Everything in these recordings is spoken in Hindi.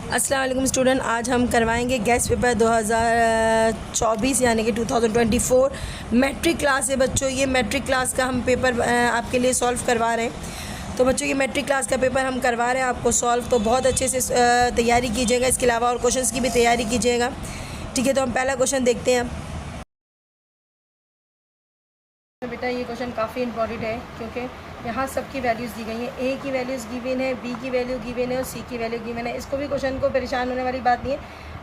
अस्सलाम वालेकुम स्टूडेंट, आज हम करवाएंगे गेस्ट पेपर 2024 यानी कि 2024 मैट्रिक क्लास है बच्चों। ये मैट्रिक क्लास का हम पेपर आपके लिए सॉल्व करवा रहे हैं। तो बच्चों ये मैट्रिक क्लास का पेपर हम करवा रहे हैं आपको सॉल्व, तो बहुत अच्छे से तैयारी कीजिएगा। इसके अलावा और क्वेश्चंस की भी तैयारी कीजिएगा, ठीक है। तो हम पहला क्वेश्चन देखते हैं। बेटा ये क्वेश्चन काफ़ी इंपॉर्टेंट है क्योंकि यहाँ सबकी वैल्यूज़ दी गई हैं। ए की वैल्यूज़ गिवन है, बी की वैल्यू गिवन है और सी की वैल्यू गिवन है। इसको भी क्वेश्चन को परेशान होने वाली बात नहीं है।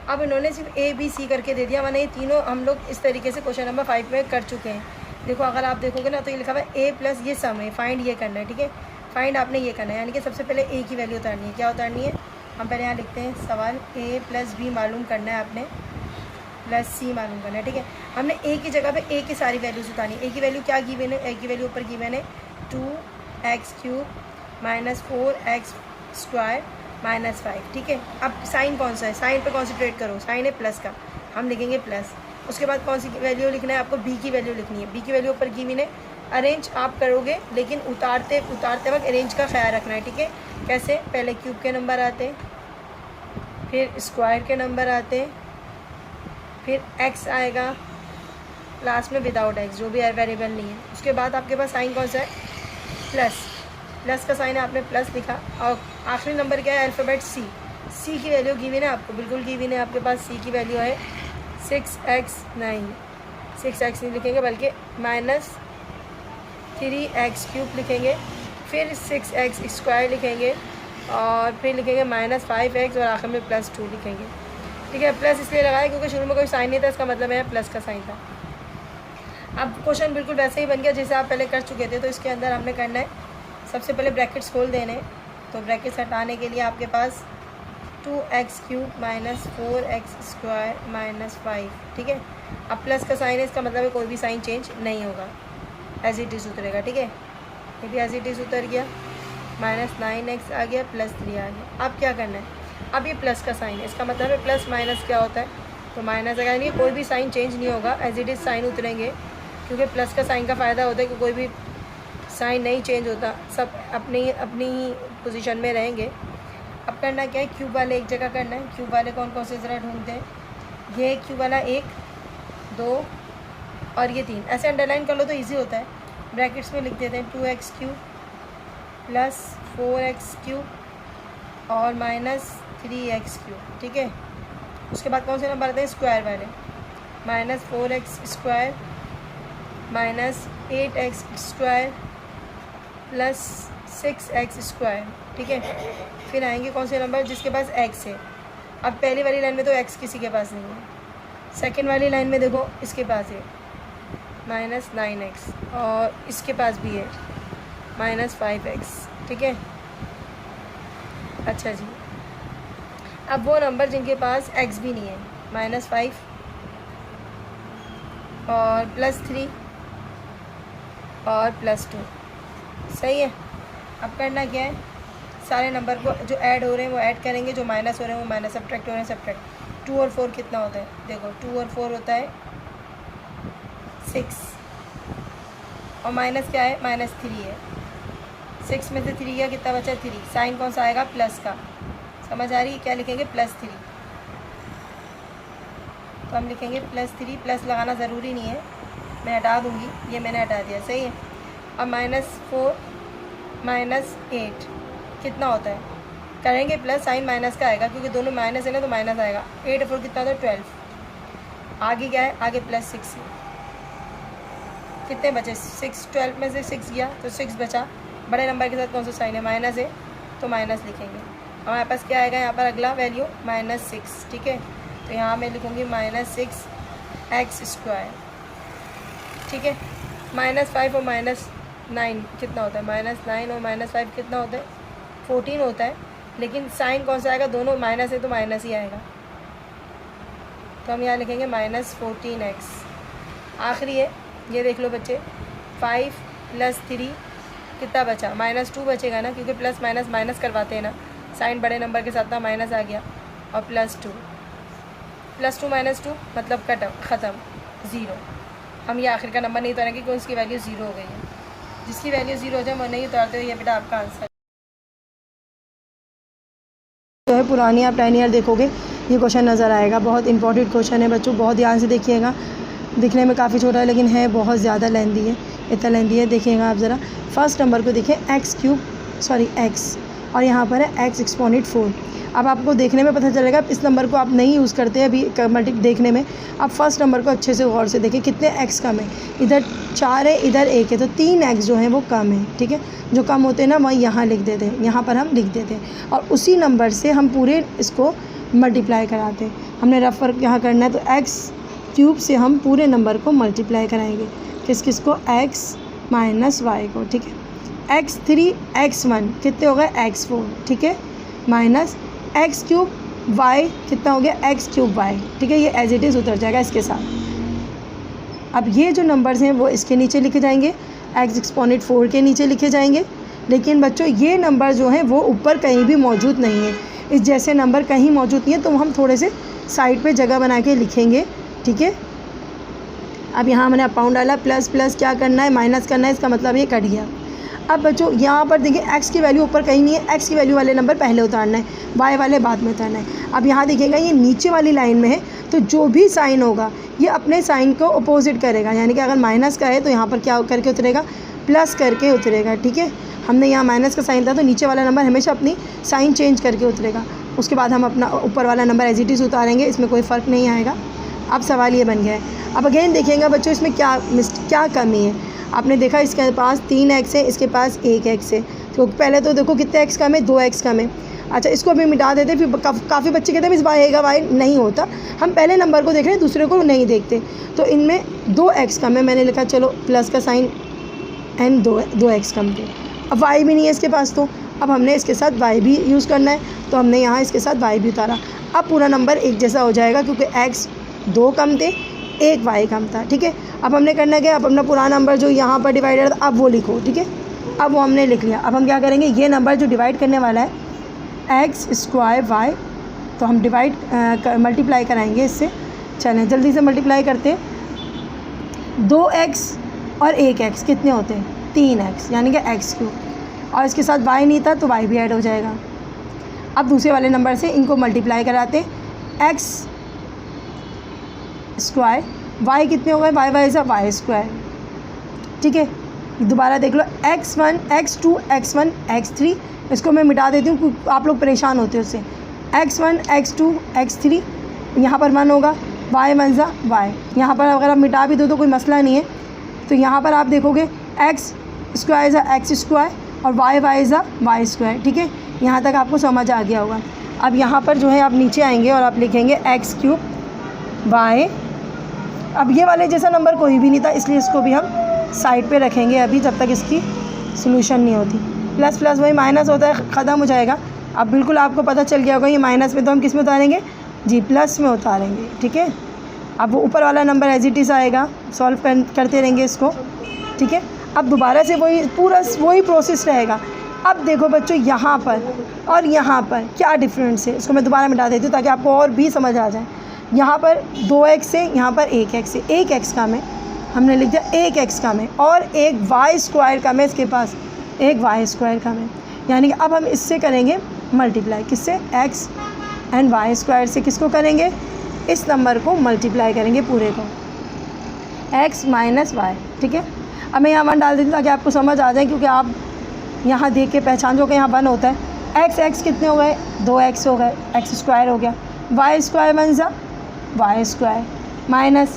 अब इन्होंने सिर्फ ए बी सी करके दे दिया, माने ये तीनों हम लोग इस तरीके से क्वेश्चन नंबर 5 में कर चुके हैं। देखो अगर आप देखोगे ना तो ये लिखा हुआ है ए प्लस ये सम है, फाइंड ये करना है, ठीक है। फाइंड आपने ये करना है, यानी कि सबसे पहले ए की वैल्यू उतारनी है। क्या उतारनी है? हम पहले यहाँ लिखते हैं सवाल, ए प्लस बी मालूम करना है आपने, प्लस सी मालूम करना है, ठीक है। हमने ए की जगह पे ए की सारी वैल्यूज उतारनी। ए की वैल्यू क्या गिवन है? ए की वैल्यू ऊपर गिवन है 2x³ माइनस 4x² माइनस 5, ठीक है। अब साइन कौन सा है? साइन पे कॉन्सेंट्रेट करो, साइन है प्लस का, हम लिखेंगे प्लस। उसके बाद कौन सी वैल्यू लिखना है आपको? बी की वैल्यू लिखनी है। बी की वैल्यू ऊपर गिवन है, अरेंज आप करोगे लेकिन उतारते वक्त अरेंज का ख्याल रखना है, ठीक है। कैसे? पहले क्यूब के नंबर आते हैं, फिर स्क्वायर के नंबर आते हैं, फिर x आएगा लास्ट में विदाउट x, जो भी वेरिएबल नहीं है। उसके बाद आपके पास साइन कौन सा है? प्लस। प्लस का साइन है, आपने प्लस लिखा। और आखिरी नंबर क्या है? अल्फ़ाबेट सी। सी की वैल्यू गिवन है आपको, बिल्कुल गिवन है आपके पास। सी की वैल्यू है 6x9, 6x नहीं लिखेंगे बल्कि -3x³ लिखेंगे, फिर 6x² लिखेंगे और फिर लिखेंगे -5x और आखिर में +2 लिखेंगे, ठीक है। प्लस इसलिए लगाया क्योंकि शुरू में कोई साइन नहीं था, इसका मतलब है प्लस का साइन था। अब क्वेश्चन बिल्कुल वैसे ही बन गया जैसे आप पहले कर चुके थे। तो इसके अंदर हमने करना है, सबसे पहले ब्रैकेट्स खोल देने। तो ब्रैकेट्स हटाने के लिए आपके पास 2x³ माइनस 4x² माइनस 5, ठीक है। अब प्लस का साइन है, इसका मतलब है कोई भी साइन चेंज नहीं होगा, एज इट इज़ उतरेगा, ठीक है। ये भी एज इट इज़ उतर गया, -9x आ गया, +3 आ गया। अब क्या करना है? अब ये प्लस का साइन है, इसका मतलब है प्लस माइनस क्या होता है? तो माइनस अगर नहीं, कोई भी साइन चेंज नहीं होगा, एज इट इज़ साइन उतरेंगे, क्योंकि प्लस का साइन का फ़ायदा होता है कि कोई भी साइन नहीं चेंज होता, सब अपनी अपनी ही पोजीशन में रहेंगे। अब करना क्या है? क्यूब वाले एक जगह करना है। क्यूब वाले कौन कौन से ज़रा ढूंढते हैं? ये क्यूब वाला 1 2 और ये 3, ऐसे अंडरलाइन कर लो तो ईजी होता है। ब्रैकेट्स में लिख देते हैं 2x³ प्लस 4x³ और -3x³, ठीक है। उसके बाद कौन से नंबर आते हैं? स्क्वायर वाले, -4x² minus 8x² plus 6x², ठीक है। फिर आएंगे कौन से नंबर? जिसके पास x है। अब पहली वाली लाइन में तो x किसी के पास नहीं है, सेकेंड वाली लाइन में देखो इसके पास है -9x और इसके पास भी है -5x, ठीक है। अच्छा जी, अब वो नंबर जिनके पास x भी नहीं है, -5 और +3 और +2, सही है। अब करना क्या है? सारे नंबर को जो ऐड हो रहे हैं वो ऐड करेंगे, जो माइनस हो रहे हैं वो माइनस, सब्ट्रैक्ट हो रहे हैं सब्ट्रैक्ट। 2 और 4 कितना होता है? देखो 2 और 4 होता है 6 और माइनस क्या है? -3 है। 6 में से 3 गया, कितना बचा? 3। साइन कौन सा आएगा? प्लस का। समझ आ रही है? क्या लिखेंगे? +3। तो हम लिखेंगे +3, प्लस लगाना ज़रूरी नहीं है, मैं हटा दूँगी, ये मैंने हटा दिया, सही है। अब -4 -8 कितना होता है? करेंगे प्लस, साइन माइनस का आएगा क्योंकि दोनों माइनस है ना, तो माइनस आएगा। 8 और 4 कितना होता है? 12। आगे क्या है? आगे +6 है। कितने बचे? 6। 12 में से 6 गया तो 6 बचा। बड़े नंबर के साथ कौन सा साइन है? माइनस है, तो माइनस लिखेंगे। हमारे पास क्या आएगा यहाँ पर? अगला वैल्यू -6, ठीक है। तो यहाँ मैं लिखूँगी -6x², ठीक है। -5 और -9 कितना होता है? -9 और -5 कितना होता है? 14 होता है। लेकिन साइन कौन सा आएगा? दोनों माइनस है तो माइनस ही आएगा, तो हम यहाँ लिखेंगे -14x। आखिरी है, ये देख लो बच्चे, 5 + 3 कितना बचा? -2 बचेगा ना, क्योंकि प्लस माइनस माइनस करवाते हैं ना, साइन बड़े नंबर के साथ ना, माइनस आ गया और +2 -2 मतलब ख़त्म, 0। हम ये आखिर का नंबर नहीं उतारेंगे क्योंकि उसकी वैल्यू 0 हो गई है। जिसकी वैल्यू 0 हो जाए वो नहीं उतारते हो, ये बेटा आपका आंसर। पुरानी आप 10 ईयर देखोगे ये क्वेश्चन नज़र आएगा। बहुत इंपॉर्टेंट क्वेश्चन है बच्चों, बहुत ध्यान से देखिएगा। दिखने में काफ़ी छोटा है लेकिन है बहुत ज़्यादा लेंदी है, इतना लेंदी है। देखिएगा आप ज़रा फर्स्ट नंबर को देखें, x और यहाँ पर है x एक्सपोनेंट 4। अब आपको देखने में पता चलेगा, इस नंबर को आप नहीं यूज़ करते अभी मल्टी देखने में। आप फर्स्ट नंबर को अच्छे से गौर से देखें कितने x कम है। इधर 4 है, इधर 1 है, तो 3 x जो है वो कम है। ठीक है, जो कम होते हैं ना वह यहाँ लिख देते हैं, यहाँ पर हम लिख देते हैं और उसी नंबर से हम पूरे इसको मल्टीप्लाई कराते हैं। हमने रफ वर्क यहाँ करना है, तो x³ से हम पूरे नंबर को मल्टीप्लाई कराएंगे। किस को? x माइनस वाई को। ठीक है, x3 x1 कितने हो गए? x4। ठीक है, माइनस x³ y कितना हो गया? x³ y। ठीक है, ये एज इट इज़ उतर जाएगा इसके साथ। अब ये जो नंबर्स हैं वो इसके नीचे लिखे जाएंगे, x एक्सपोनेंट 4 के नीचे लिखे जाएंगे। लेकिन बच्चों ये नंबर जो हैं वो ऊपर कहीं भी मौजूद नहीं है, इस जैसे नंबर कहीं मौजूद नहीं है, तो हम थोड़े से साइड पे जगह बना के लिखेंगे। ठीक है, अब यहाँ मैंने अपाउंड डाला, प्लस प्लस क्या करना है? माइनस करना है, इसका मतलब ये कट गया। अब बच्चों यहाँ पर देखिए x की वैल्यू ऊपर कहीं नहीं है, x की वैल्यू वाले नंबर पहले उतारना है, y वाले बाद में उतारना है। अब यहाँ देखिएगा ये नीचे वाली लाइन में है, तो जो भी साइन होगा ये अपने साइन को अपोजिट करेगा। यानी कि अगर माइनस का है तो यहाँ पर क्या करके उतरेगा? प्लस करके उतरेगा। ठीक है, हमने यहाँ माइनस का साइन था तो नीचे वाला नंबर हमेशा अपनी साइन चेंज करके उतरेगा। उसके बाद हम अपना ऊपर वाला नंबर एज इट इज़ उतारेंगे, इसमें कोई फ़र्क नहीं आएगा। अब सवाल ये बन गया है। अब अगेन देखिएगा बच्चों इसमें क्या कमी है। आपने देखा इसके पास 3x है, इसके पास 1x है, तो पहले तो देखो कितने x कम है? 2x कम है। अच्छा, इसको अभी मिटा देते, फिर काफ़ी बच्चे कहते हैं इस y है, y नहीं होता। हम पहले नंबर को देख रहे हैं, दूसरे को नहीं देखते। तो इनमें 2x कम है, मैंने लिखा चलो प्लस का साइन एंड 2x कम थे। अब y भी नहीं है इसके पास, तो अब हमने इसके साथ y भी यूज़ करना है, तो हमने यहाँ इसके साथ y भी उतारा। अब पूरा नंबर एक जैसा हो जाएगा क्योंकि x 2 कम थे, 1 y कम था। ठीक है, अब हमने करना क्या? अब अपना पुराना नंबर जो यहाँ पर डिवाइडेड था अब वो लिखो। ठीक है, अब वो हमने लिख लिया। अब हम क्या करेंगे? ये नंबर जो डिवाइड करने वाला है x² y, तो हम मल्टीप्लाई कराएंगे इससे। चलें जल्दी से मल्टीप्लाई करते हैं। 2x और 1x कितने होते हैं? 3x, यानी कि x³ और इसके साथ y नहीं था तो y भी ऐड हो जाएगा। अब दूसरे वाले नंबर से इनको मल्टीप्लाई कराते, x² y कितने हो गए? y सा y²। ठीक है, दोबारा देख लो, x1 x2 x1 x3, इसको मैं मिटा देती हूँ क्योंकि आप लोग परेशान होते हो उससे। x1 x2 x3, यहाँ पर 1 होगा, y1 सा y। यहाँ पर अगर आप मिटा भी दो तो कोई मसला नहीं है। तो यहाँ पर आप देखोगे x² सा x² और y सा y²। ठीक है, यहाँ तक आपको समझ आ गया होगा। अब यहाँ पर जो है आप नीचे आएंगे और आप लिखेंगे x³ y। अब ये वाले जैसा नंबर कोई भी नहीं था, इसलिए इसको भी हम साइड पे रखेंगे अभी, जब तक इसकी सोल्यूशन नहीं होती। प्लस प्लस वही माइनस होता है, ख़त्म हो जाएगा। अब बिल्कुल आपको पता चल गया होगा ये माइनस में, तो हम किस में उतारेंगे? जी, प्लस में उतारेंगे। ठीक है, अब वो ऊपर वाला नंबर एज इट इज़ आएगा, सॉल्व करते रहेंगे इसको। ठीक है, अब दोबारा से वही प्रोसेस रहेगा। अब देखो बच्चों यहाँ पर और यहाँ पर क्या डिफरेंस है, इसको मैं दोबारा मिटा देती हूँ ताकि आपको और भी समझ आ जाए। यहाँ पर 2x है, यहाँ पर 1x है, 1x कम है, हमने लिख दिया 1x कम है, और एक y² कम है इसके पास, एक y² कम है। यानी कि अब हम इससे करेंगे मल्टीप्लाई, किससे? x एंड y² से। किसको करेंगे? इस नंबर को मल्टीप्लाई करेंगे पूरे को, x माइनस y। ठीक है, अब मैं यहाँ 1 डाल देती हूँ ताकि आपको समझ आ जाए, क्योंकि आप यहाँ देख के पहचान जो कि यहाँ 1 होता है। x कितने हो गए? 2x हो गए, x² हो गया, y² 1 सा y² माइनस,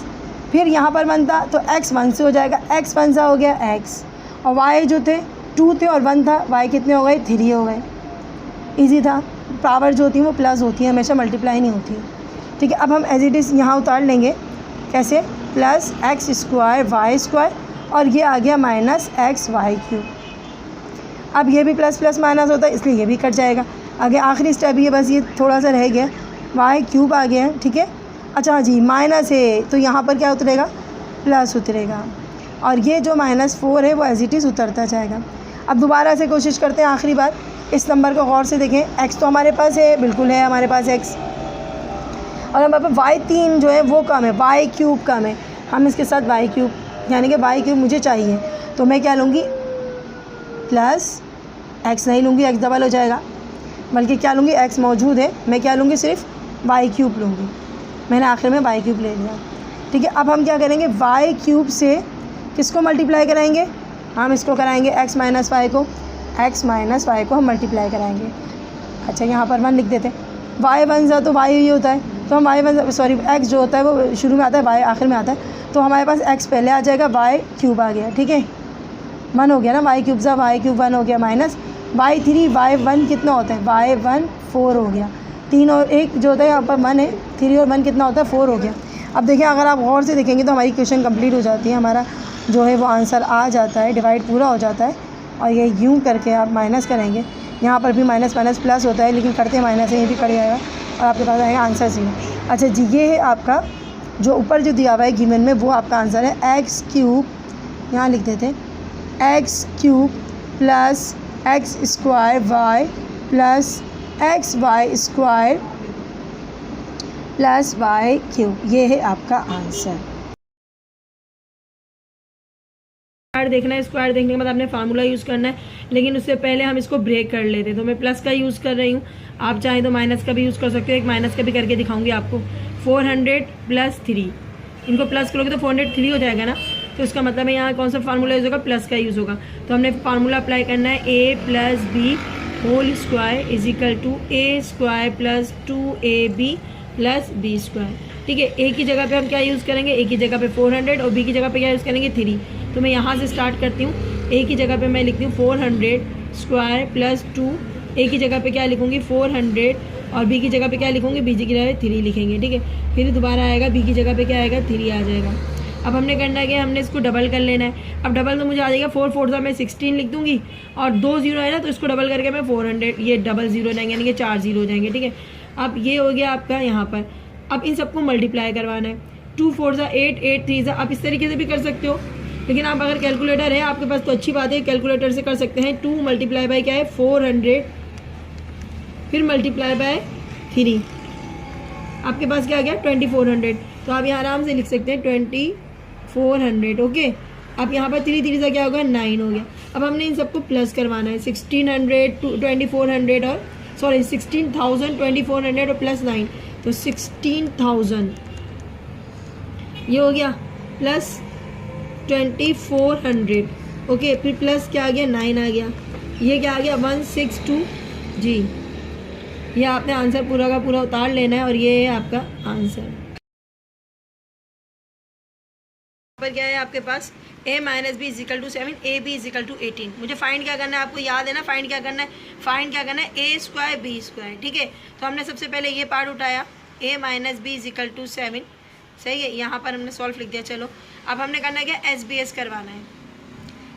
फिर यहाँ पर 1 था तो x 1 से हो जाएगा, x 1 सा हो गया x, और y जो थे 2 थे और 1 था, y कितने हो गए? 3 हो गए। इजी था। पावर जो होती है वो प्लस होती है, हमेशा मल्टीप्लाई नहीं होती है। ठीक है, अब हम एज इट इज़ यहाँ उतार लेंगे। कैसे? प्लस x² y² और ये आ गया माइनस xy³। अब ये भी प्लस प्लस माइनस होता है, इसलिए ये भी कट जाएगा। आगे आखिरी स्टेप ये, बस ये थोड़ा सा रह गया, y³ आ गया है। ठीक है, अच्छा जी, माइनस है तो यहाँ पर क्या उतरेगा? प्लस उतरेगा, और ये जो -4 है वो एज इट इज़ उतरता जाएगा। अब दोबारा से कोशिश करते हैं आखिरी बार, इस नंबर को गौर से देखें। x तो हमारे पास है, बिल्कुल है हमारे पास x, और हमारे पास y3 जो है वो कम है, y³ कम है। हम इसके साथ y³ यानी कि y³ मुझे चाहिए, तो मैं क्या लूँगी? प्लस x नहीं लूँगी, x डबल हो जाएगा, बल्कि क्या लूँगी, x मौजूद है, मैं क्या लूँगी, सिर्फ वाई क्यूब लूँगी। मैंने आखिर में वाई क्यूब ले लिया। ठीक है, अब हम क्या करेंगे, वाई क्यूब से किसको मल्टीप्लाई कराएंगे, हम इसको कराएंगे x माइनस वाई को हम मल्टीप्लाई कराएंगे। अच्छा, यहाँ पर 1 लिख देते हैं। y 1 ज़ा तो y ही होता है, तो हम x जो होता है वो शुरू में आता है, y आखिर में आता है, तो हमारे पास x पहले आ जाएगा, y क्यूब आ गया। ठीक है, 1 हो गया ना, y क्यूब ज़ा y क्यूब 1 हो गया, माइनस y3 y1 कितना होता है, y1 4 हो गया। 3 और 1 जो होता है यहाँ पर 1 है, 3 और 1 कितना होता है, 4 हो गया। अब देखिए, अगर आप गौर से देखेंगे तो हमारी क्वेश्चन कंप्लीट हो जाती है, हमारा जो है वो आंसर आ जाता है, डिवाइड पूरा हो जाता है। और ये यूँ करके आप माइनस करेंगे, यहाँ पर भी माइनस माइनस प्लस होता है, लेकिन करते माइनस है, ये भी कट जाएगा और आपके पास आएगा आंसर 0। अच्छा जी, ये है आपका जो ऊपर जो दिया हुआ है गिवन में, वो आपका आंसर है। एक्स क्यूब, यहाँ लिख देते हैं, x cube plus x square y plus x y square plus y cube, ये है आपका आंसर। स्क्वायर देखना है, स्क्वायर देखने के बाद आपने फार्मूला यूज़ करना है, लेकिन उससे पहले हम इसको ब्रेक कर लेते हैं। तो मैं प्लस का यूज़ कर रही हूँ, आप चाहें तो माइनस का भी यूज़ कर सकते हो। एक माइनस का भी करके दिखाऊंगी आपको। 400 प्लस 3, इनको प्लस करोगे तो 403 हो जाएगा ना, तो इसका मतलब है यहाँ कौन सा फार्मूला यूज़ होगा, प्लस का यूज़ होगा। तो हमने फार्मूला अप्लाई करना है, a plus B whole square is equal to A square plus 2ab plus B square. ठीक है, ए की जगह पे हम क्या यूज़ करेंगे, ए की जगह पे 400 और बी की जगह पे क्या यूज़ करेंगे, 3। तो मैं यहाँ से स्टार्ट करती हूँ। ए की जगह पे मैं लिखती हूँ 400 स्क्वायर प्लस 2, ए की जगह पे क्या लिखूँगी 400 और बी की जगह पे क्या लिखूँगी, बी की जगह पे 3 लिखेंगे। ठीक है, फिर दोबारा आएगा, बी की जगह पे क्या आएगा, 3 आ जाएगा। अब हमने करना है कि हमने इसको डबल कर लेना है। अब डबल तो मुझे आ जाएगा 4 4 मैं 16 लिख दूँगी और 2 0 है ना, तो इसको डबल करके मैं 400, ये डबल 0 हो जाएंगे, यानी कि 4 0 हो जाएंगे। ठीक है, अब ये हो गया आपका यहाँ पर। अब इन सबको मल्टीप्लाई करवाना है। 2 4 8 8 3 आप इस तरीके से भी कर सकते हो, लेकिन आप अगर कैलकुलेटर है आपके पास तो अच्छी बात है, कैलकुलेटर से कर सकते हैं। 2 मल्टीप्लाई बाई क्या है 400, फिर मल्टीप्लाई बाय 3, आपके पास क्या आ गया 2400। तो आप यहाँ आराम से लिख सकते हैं 2400। ओके, अब यहाँ पर 3 3 से क्या होगा 9 हो गया। अब हमने इन सबको प्लस करवाना है, 1600 2400 और 16,000 2400 और प्लस 9, तो 16,000 ये हो गया प्लस 2400। ओके, फिर प्लस क्या आ गया 9 आ गया, ये क्या आ गया 162 जी। ये आपने आंसर पूरा का पूरा उतार लेना है और ये है आपका आंसर। पर क्या है आपके पास a minus b is equal to 7, a b is equal to 18। मुझे फाइंड क्या करना है, आपको याद है ना, फाइंड क्या करना है a स्क्वायर बी स्क्वायर। ठीक है, तो हमने सबसे पहले ये पार्ट उठाया, a minus b is equal to 7, सही है, यहाँ पर हमने सॉल्व लिख दिया। चलो अब हमने करना है क्या, SBS करवाना है।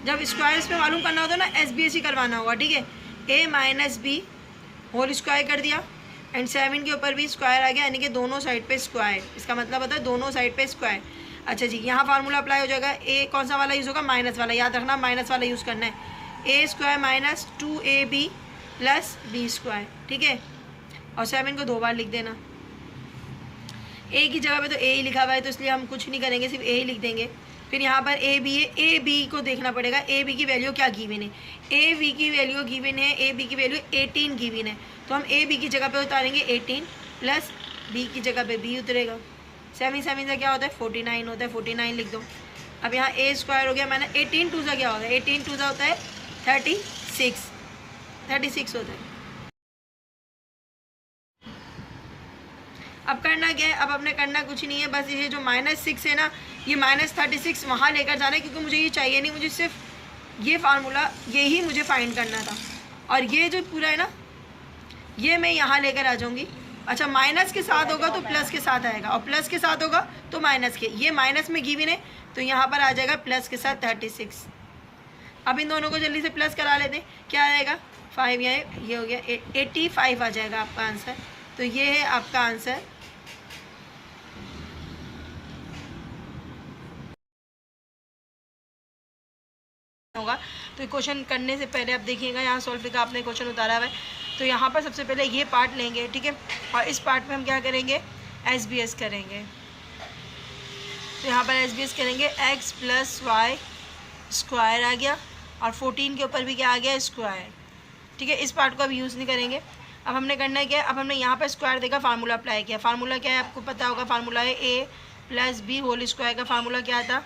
जब स्क्वायर्स पे मालूम करना होता है ना, SBS ही करवाना होगा। ठीक है, a minus b whole square कर दिया एंड 7 के ऊपर भी स्क्वायर आ गया, यानी कि दोनों साइड पे स्क्वायर, इसका मतलब होता है दोनों साइड पे स्क्वायर। अच्छा जी, यहाँ फार्मूला अप्लाई हो जाएगा। ए कौन सा वाला यूज़ होगा, माइनस वाला, याद रखना माइनस वाला यूज़ करना है। A square minus 2ab plus B square. ठीक है, और 7 को 2 बार लिख देना। ए की जगह पे तो ए ही लिखा हुआ है, तो इसलिए हम कुछ नहीं करेंगे, सिर्फ ए ही लिख देंगे। फिर यहाँ पर ए बी है, ए बी को देखना पड़ेगा, ए बी की वैल्यू क्या गिवन है। ए बी की वैल्यू गिवन है, ए बी की वैल्यू 18 गिवन है, तो हम ए बी की जगह पे उतारेंगे 18 प्लस बी की जगगह पे बी उतरेगा। 7 7 से क्या होता है 49 होता है, 49 लिख दो। अब यहाँ ए स्क्वायर हो गया, मैंने 18 2 से क्या होता है, 18 2 से होता है 36 होता है। अब करना क्या है, अब आपने करना कुछ नहीं है, बस ये जो -6 है ना, ये -36 वहाँ लेकर जाना है, क्योंकि मुझे ये चाहिए नहीं, मुझे सिर्फ ये फार्मूला यही मुझे फाइंड करना था। और ये जो पूरा है ना, ये मैं यहाँ लेकर आ जाऊँगी। अच्छा, माइनस के साथ होगा तो प्लस के साथ आएगा, और प्लस के साथ होगा तो माइनस के, ये माइनस में गिवन है तो यहाँ पर आ जाएगा प्लस के साथ 36। अब इन दोनों को जल्दी से प्लस करा लेते हैं, क्या आएगा 5, ये हो गया 85 आ जाएगा आपका आंसर। तो ये है आपका आंसर। होगा तो क्वेश्चन करने से पहले आप देखिएगा, यहाँ सॉल्व का आपने क्वेश्चन उतारा हुआ है, तो यहाँ पर सबसे पहले ये पार्ट लेंगे। ठीक है, और इस पार्ट में हम क्या करेंगे, SBS करेंगे। तो यहाँ पर SBS करेंगे, x प्लस वाई स्क्वायर आ गया और 14 के ऊपर भी क्या आ गया स्क्वायर। ठीक है, इस पार्ट को अब यूज़ नहीं करेंगे, अब हमने करना है क्या, अब हमने यहाँ पर स्क्वायर देखा, फार्मूला अप्लाई किया। फार्मूला क्या है आपको पता होगा, फार्मूला है A plus B whole square का फार्मूला क्या था,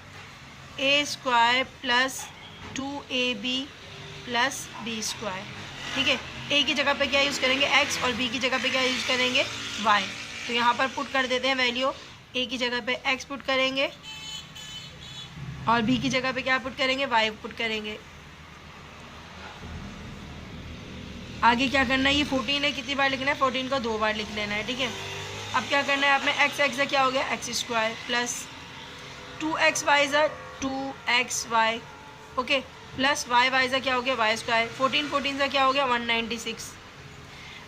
A square plus 2ab plus B square. ठीक है, ए की जगह पे क्या यूज़ करेंगे एक्स और बी की जगह पे क्या यूज़ करेंगे वाई। तो यहाँ पर पुट कर देते हैं वैल्यू, ए की जगह पे एक्स पुट करेंगे और बी की जगह पे क्या पुट करेंगे वाई पुट करेंगे। आगे क्या करना है, ये 14 है, कितनी बार लिखना है 14 को 2 बार लिख लेना है। ठीक है, अब क्या करना है आपने, एक्स एक्स क्या हो गया x square plus 2x Y ज़ा 2xy, okay, plus Y Y ज़ा क्या हो गया वाई स्क्वायर, 14 14 सा क्या हो गया 196।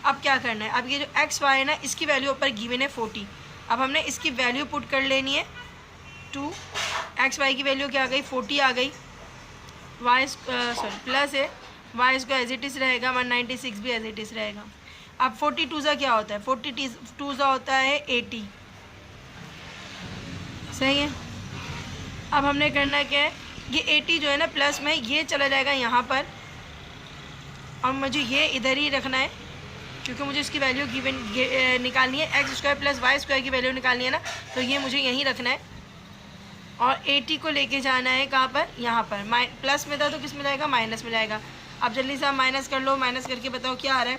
अब क्या करना है, अब ये जो एक्स वाई है ना इसकी वैल्यू ऊपर गिवन है 40, अब हमने इसकी वैल्यू पुट कर लेनी है 2, एक्स वाई की वैल्यू क्या आ गई 40 आ गई, वाई सॉरी प्लस है वाई इसको एज इट इज़ रहेगा, 196 भी एज इट इज़ रहेगा। अब 42 सा क्या होता है, 42 सा होता है 80, सही है। अब हमने करना क्या है, ये 80 जो है ना प्लस में ये चला जाएगा यहाँ पर, और मुझे ये इधर ही रखना है क्योंकि मुझे इसकी वैल्यू गिवन निकालनी है, x square plus y square की वैल्यू निकालनी है ना, तो ये मुझे यहीं रखना है और 80 को लेके जाना है कहाँ पर, यहाँ पर। प्लस में था तो किस में जाएगा माइनस में जाएगा। अब जल्दी से आप माइनस कर लो, माइनस करके बताओ क्या आ रहा है,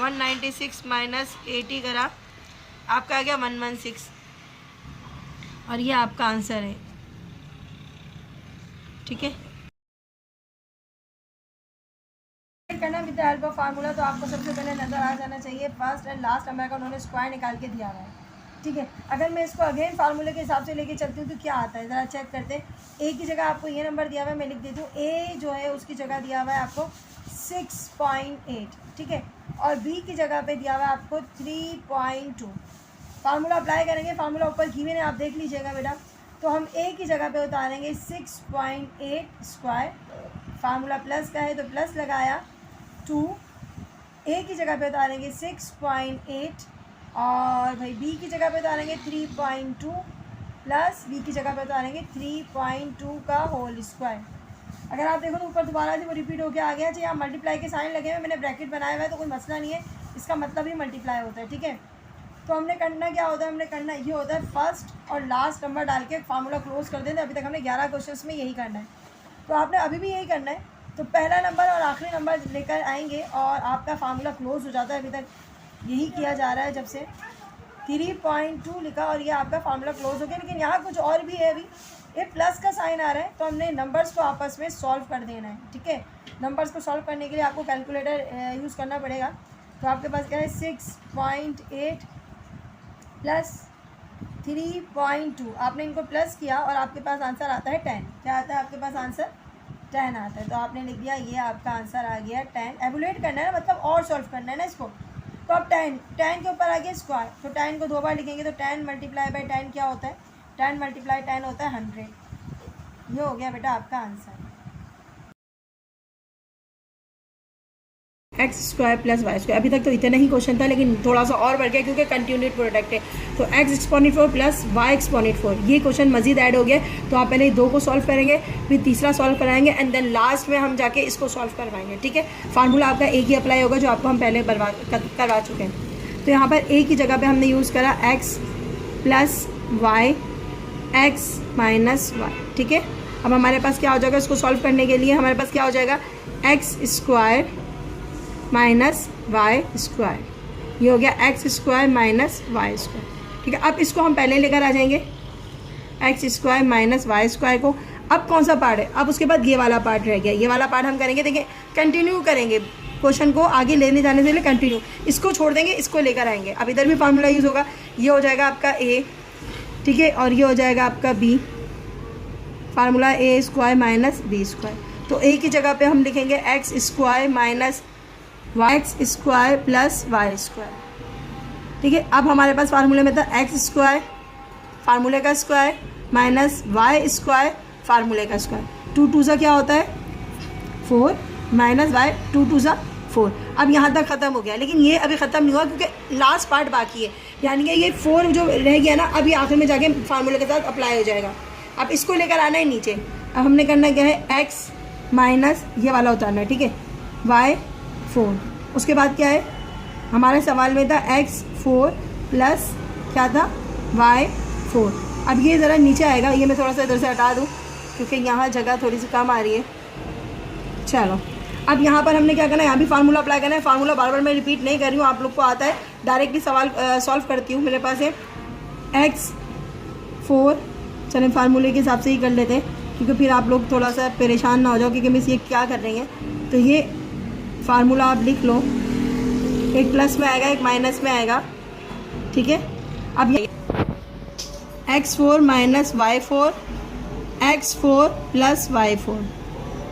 196 माइनस 80 करा आपका आ गया 116 और ये आपका आंसर है। ठीक है, करना with the help of formula, तो आपको सबसे पहले नज़र आ जाना चाहिए फर्स्ट एंड लास्ट नंबर का उन्होंने स्क्वायर निकाल के दिया हुआ है। ठीक है, अगर मैं इसको अगेन फार्मूले के हिसाब से लेके चलती हूँ तो क्या आता है ज़रा चेक करते हैं। ए की जगह आपको ये नंबर दिया हुआ है, मैं लिख देती हूँ, ए जो है उसकी जगह दिया हुआ है आपको 6.8, ठीक है, और बी की जगह पे दिया हुआ है आपको 3.2। फार्मूला अप्लाई करेंगे, फार्मूला ऊपर गिवन है आप देख लीजिएगा बेटा। तो हम ए की जगह पे उतारेंगे 6.8 स्क्वायर, फार्मूला प्लस का है तो प्लस लगाया 2, ए की जगह पे उतारेंगे 6.8 और भाई बी की जगह पे उतारेंगे 3.2 प्लस बी की जगह पे उतारेंगे 3.2 का होल स्क्वायर। अगर आप देखो तो ऊपर दोबारा से वो रिपीट होकर आ गया, यहाँ मल्टीप्लाई के साइन लगे हुए, मैंने ब्रैकेट बनाया हुआ है तो कोई मसला नहीं है, इसका मतलब ही मल्टीप्लाई होता है। ठीक है, तो हमने करना क्या होता है, हमने करना ये होता है फर्स्ट और लास्ट नंबर डाल के फार्मूला क्लोज कर देते हैं। अभी तक हमने 11 क्वेश्चंस में यही करना है, तो आपने अभी भी यही करना है। तो पहला नंबर और आखिरी नंबर लेकर आएंगे और आपका फार्मूला क्लोज हो जाता है। अभी तक यही किया जा रहा है जब से 3.2 लिखा और ये आपका फार्मूला क्लोज हो गया। लेकिन यहाँ कुछ और भी है, अभी ये प्लस का साइन आ रहा है तो हमने नंबर्स को आपस में सॉल्व कर देना है। ठीक है, नंबर्स को सॉल्व करने के लिए आपको कैलकुलेटर यूज़ करना पड़ेगा। तो आपके पास क्या है 6.8 प्लस 3.2, आपने इनको प्लस किया और आपके पास आंसर आता है 10। क्या आता है आपके पास आंसर 10 आता है, तो आपने लिख दिया ये आपका आंसर आ गया 10। एवुलेट करना है ना, मतलब और सॉल्व करना है ना इसको। तो अब 10 के ऊपर आ गया स्क्वायर, तो 10 को 2 बार लिखेंगे तो 10 मल्टीप्लाई बाई 10 क्या होता है, 10 मल्टीप्लाई 10 होता है 100। ये हो गया बेटा आपका answer, x square plus y square. अभी तक तो इतना ही क्वेश्चन था लेकिन थोड़ा सा और बढ़ गया क्योंकि कंटिन्यूड प्रोडक्ट है। तो x exponent 4 plus y exponent 4, ये क्वेश्चन मजीद ऐड हो गया। तो आप पहले 2 को सॉल्व करेंगे, फिर तीसरा सॉल्व कराएंगे एंड देन लास्ट में हम जाके इसको सॉल्व करवाएंगे। ठीक है, फार्मूला आपका एक ही अप्लाई होगा जो आपको हम पहले करवा चुके हैं। तो यहाँ पर ए की जगह पर हमने यूज़ करा x plus y x minus y. ठीक है, अब हमारे पास क्या हो जाएगा, इसको सॉल्व करने के लिए हमारे पास क्या हो जाएगा, x square minus y square, ये हो गया x square minus y square. ठीक है, अब इसको हम पहले लेकर आ जाएंगे x square minus y square को। अब कौन सा पार्ट है, अब उसके बाद ये वाला पार्ट रह गया, ये वाला पार्ट हम करेंगे। देखिए कंटिन्यू करेंगे क्वेश्चन को, आगे लेने जाने से पहले कंटिन्यू, इसको छोड़ देंगे, इसको लेकर आएंगे। अब इधर भी फार्मूला यूज़ होगा, ये हो जाएगा आपका ए, ठीक है, और ये हो जाएगा आपका b, formula a square minus B square. तो ए की जगह पे हम लिखेंगे x square minus y x square plus y square. ठीक है, अब हमारे पास फार्मूले में था एक्स स्क्वायर फार्मूले का स्क्वायर माइनस वाई स्क्वायर फार्मूले का स्क्वायर। 2 2 सा क्या होता है 4 माइनस वाई 2 2 सा 4। अब यहाँ तक ख़त्म हो गया, लेकिन ये अभी ख़त्म नहीं हुआ क्योंकि लास्ट पार्ट बाकी है, यानी कि ये 4 जो रह गया ना, अभी आखिर में जाके फार्मूले के साथ अप्लाई हो जाएगा। अब इसको लेकर आना है नीचे। अब हमने करना क्या है, एक्स माइनस ये वाला उतारना है, ठीक है, वाई 4, उसके बाद क्या है हमारे सवाल में था x4 प्लस क्या था y4। अब ये ज़रा नीचे आएगा, ये मैं थोड़ा सा इधर से हटा दूँ क्योंकि यहाँ जगह थोड़ी सी कम आ रही है। चलो अब यहाँ पर हमने क्या करना है, यहाँ भी फार्मूला अप्लाई करना है। फार्मूला बार बार मैं रिपीट नहीं कर रही हूँ, आप लोग को आता है, डायरेक्टली सवाल सॉल्व करती हूँ। मेरे पास है x4, चलें फार्मूले के हिसाब से ही कर लेते हैं क्योंकि फिर आप लोग थोड़ा सा परेशान ना हो जाओ कि मिस ये क्या कर रही हैं। तो ये फार्मूला आप लिख लो, एक प्लस में आएगा एक माइनस में आएगा, ठीक है। अब ये x4 minus y4, x4 plus y4,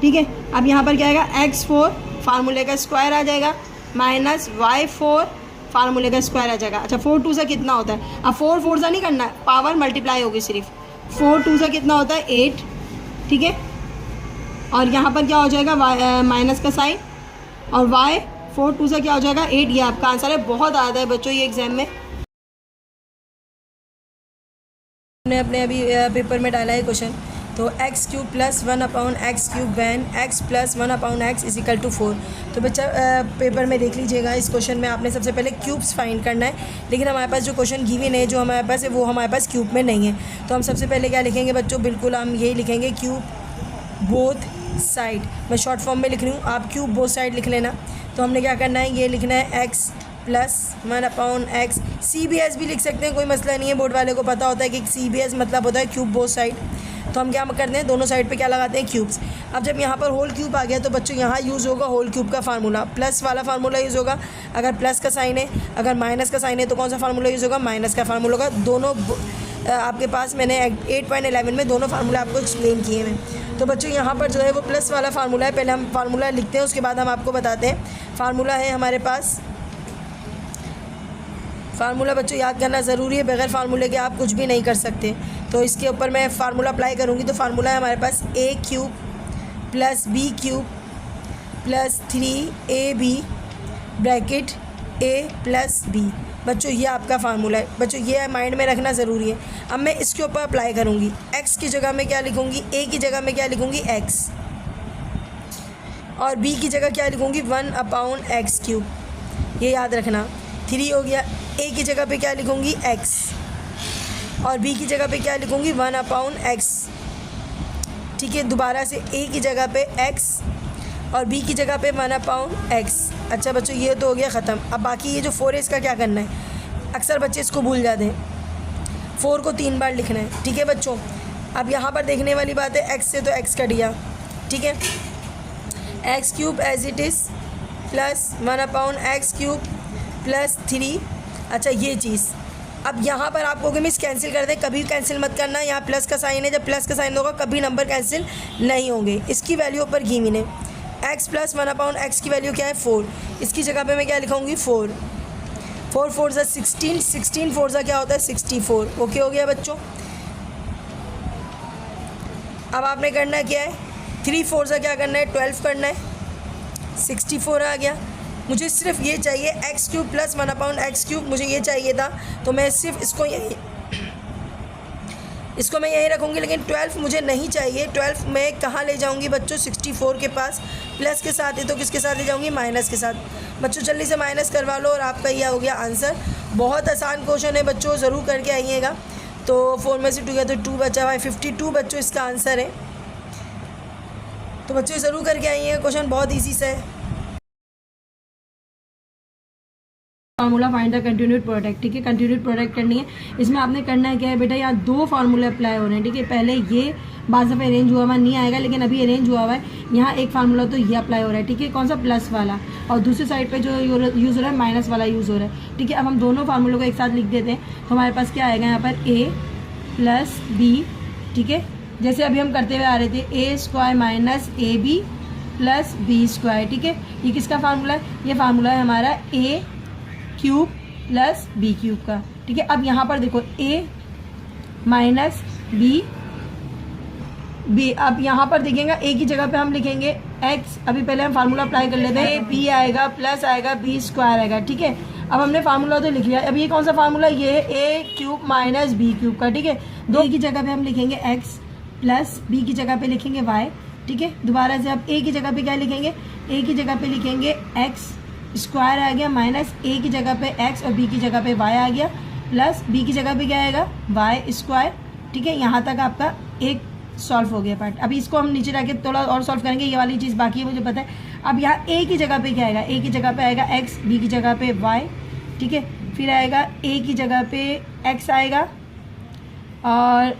ठीक है। अब यहाँ पर क्या आएगा, x4 फार्मूले का स्क्वायर आ जाएगा माइनस y4 फार्मूले का स्क्वायर आ जाएगा। अच्छा 4 2 से कितना होता है, अब 4 4 से नहीं करना है, पावर मल्टीप्लाई होगी सिर्फ। 4 2 से कितना होता है 8, ठीक है। और यहाँ पर क्या हो जाएगा माइनस का साइन, और y 4 2 से क्या हो जाएगा 8। ये आपका आंसर है। बहुत आता है बच्चों ये एग्जाम में, हमने अपने अभी पेपर में डाला है क्वेश्चन। तो x cube plus 1/x³ when x plus 1/x is equal to 4। तो बच्चा पेपर में देख लीजिएगा, इस क्वेश्चन में आपने सबसे पहले क्यूब्स फाइंड करना है, लेकिन हमारे पास जो क्वेश्चन गिवन है जो हमारे पास है वो हमारे पास क्यूब में नहीं है। तो हम सबसे पहले क्या लिखेंगे बच्चों, बिल्कुल हम यही लिखेंगे क्यूब बोथ साइड। मैं शॉर्ट फॉर्म में लिख रही हूँ, आप क्यूब बोथ साइड लिख लेना। तो हमने क्या करना है, ये लिखना है x प्लस 1/x। CBS भी लिख सकते हैं, कोई मसला नहीं है, बोर्ड वाले को पता होता है कि CBS मतलब होता है क्यूब बोथ साइड। तो हम क्या करते हैं, दोनों साइड पे क्या लगाते हैं, क्यूब्स। अब जब यहाँ पर होल क्यूब आ गया तो बच्चों यहाँ यूज़ होगा होल क्यूब का फार्मूला, प्लस वाला फार्मूला यूज़ होगा। अगर प्लस का साइन है, अगर माइनस का साइन है तो कौन सा फार्मूला यूज़ होगा, माइनस का फार्मूला होगा। दोनों आपके पास मैंने 8.11 में दोनों फार्मूला आपको एक्सप्लेन किए हैं। तो बच्चों यहाँ पर जो है वो प्लस वाला फार्मूला है, पहले हम फार्मूला लिखते हैं उसके बाद हम आपको बताते हैं। फार्मूला है हमारे पास, फार्मूला बच्चों याद करना ज़रूरी है, बगैर फार्मूले के आप कुछ भी नहीं कर सकते। तो इसके ऊपर मैं फार्मूला अप्लाई करूँगी। तो फार्मूला है हमारे पास a³ plus b³ plus 3ab bracket a plus b। बच्चों ये आपका फार्मूला है, बच्चों ये माइंड में रखना ज़रूरी है। अब मैं इसके ऊपर अप्लाई करूँगी, x की जगह में क्या लिखूँगी, a की जगह में क्या लिखूँगी x, और b की जगह क्या लिखूँगी 1/x³। ये याद रखना। 3 हो गया, a की जगह पे क्या लिखूँगी x, और b की जगह पे क्या लिखूँगी 1/x, ठीक है। दोबारा से a की जगह पे x और b की जगह पे 1/x। अच्छा बच्चों ये तो हो गया ख़त्म। अब बाकी ये जो 4 है इसका क्या करना है, अक्सर बच्चे इसको भूल जाते हैं। 4 को 3 बार लिखना है, ठीक है बच्चों। अब यहाँ पर देखने वाली बात है, x से तो x कट गया, ठीक है। x³ as it is plus 1/x³ प्लस 3। अच्छा ये चीज़, अब यहाँ पर आप कहोगे मिस कैंसिल कर दें, कभी कैंसिल मत करना। यहाँ प्लस का साइन है, जब प्लस का साइन होगा कभी नंबर कैंसिल नहीं होंगे। इसकी वैल्यू ऊपर गिवन है, x प्लस 1/x की वैल्यू क्या है 4। इसकी जगह पे मैं क्या लिखाऊंगी 4। 4 4 ज़ा 16, 16 4 ज़ा क्या होता है 64। ओके हो गया बच्चों। अब आपने करना क्या है, 3 4 ज़ा क्या करना है 12 करना है, 64 आ गया। मुझे सिर्फ ये चाहिए x³ प्लस 1/x³, मुझे ये चाहिए था। तो मैं सिर्फ इसको मैं यहीं रखूँगी, लेकिन 12 मुझे नहीं चाहिए। 12 मैं कहाँ ले जाऊँगी बच्चों, 64 के पास, प्लस के साथ है तो किसके साथ ले जाऊँगी, माइनस के साथ। बच्चों जल्दी से माइनस करवा लो और आपका यह हो गया आंसर। बहुत आसान क्वेश्चन है बच्चों, ज़रूर करके आइएगा। तो 4 में से 2 गया तो 2 बचा हुआ है, 52 बच्चों इसका आंसर है। तो बच्चों ज़रूर करके आइएगा, क्वेश्चन बहुत ईजी सा है। Formula find the continued product, ठीक है। कंटिन्यूड प्रोडक्ट करनी है, इसमें आपने करना है क्या है बेटा, यहाँ 2 फार्मूले अप्लाई हो रहे हैं, ठीक है। पहले ये बाद दफ़ा अरेंज हुआ हुआ नहीं आएगा, लेकिन अभी अरेंज हुआ हुआ है। यहाँ एक फार्मूला तो ये अप्लाई हो रहा है, ठीक है, कौन सा प्लस वाला, और दूसरी साइड पे जो यूज़ हो रहा है माइनस वाला यूज़ हो रहा है, ठीक है। अब हम दोनों फार्मूलों को एक साथ लिख देते हैं। तो हमारे पास क्या आएगा यहाँ पर a प्लस b, ठीक है। जैसे अभी हम करते हुए आ रहे थे a² minus ab plus b², ठीक है। ये किसका फार्मूला है, ये फार्मूला है हमारा a³ प्लस b³ का, ठीक है। अब यहाँ पर देखो a माइनस b, अब यहाँ पर देखेंगे a की जगह पे हम लिखेंगे x। अभी पहले हम फार्मूला अप्लाई कर लेते हैं, b आएगा प्लस आएगा b² आएगा, ठीक है। अब हमने फार्मूला तो लिख लिया। अब ये कौन सा फार्मूला, ये है a³ माइनस b³ का, ठीक है। a की जगह पे हम लिखेंगे x प्लस b की जगह पे लिखेंगे y, ठीक है। दोबारा से अब a की जगह पे क्या लिखेंगे, a की जगह पे लिखेंगे x स्क्वायर आ गया माइनस ए की जगह पे एक्स और बी की जगह पे वाई आ गया प्लस बी की जगह पे क्या आएगा वाई स्क्वायर। ठीक है, यहाँ तक आपका एक सॉल्व हो गया पार्ट। अभी इसको हम नीचे जाके थोड़ा और सॉल्व करेंगे, ये वाली चीज़ बाकी है मुझे पता है। अब यहाँ ए की जगह पे क्या आएगा, ए की जगह पे आएगा एक्स, बी की जगह पे वाई। ठीक है, फिर आएगा ए की जगह पे एक्स आएगा और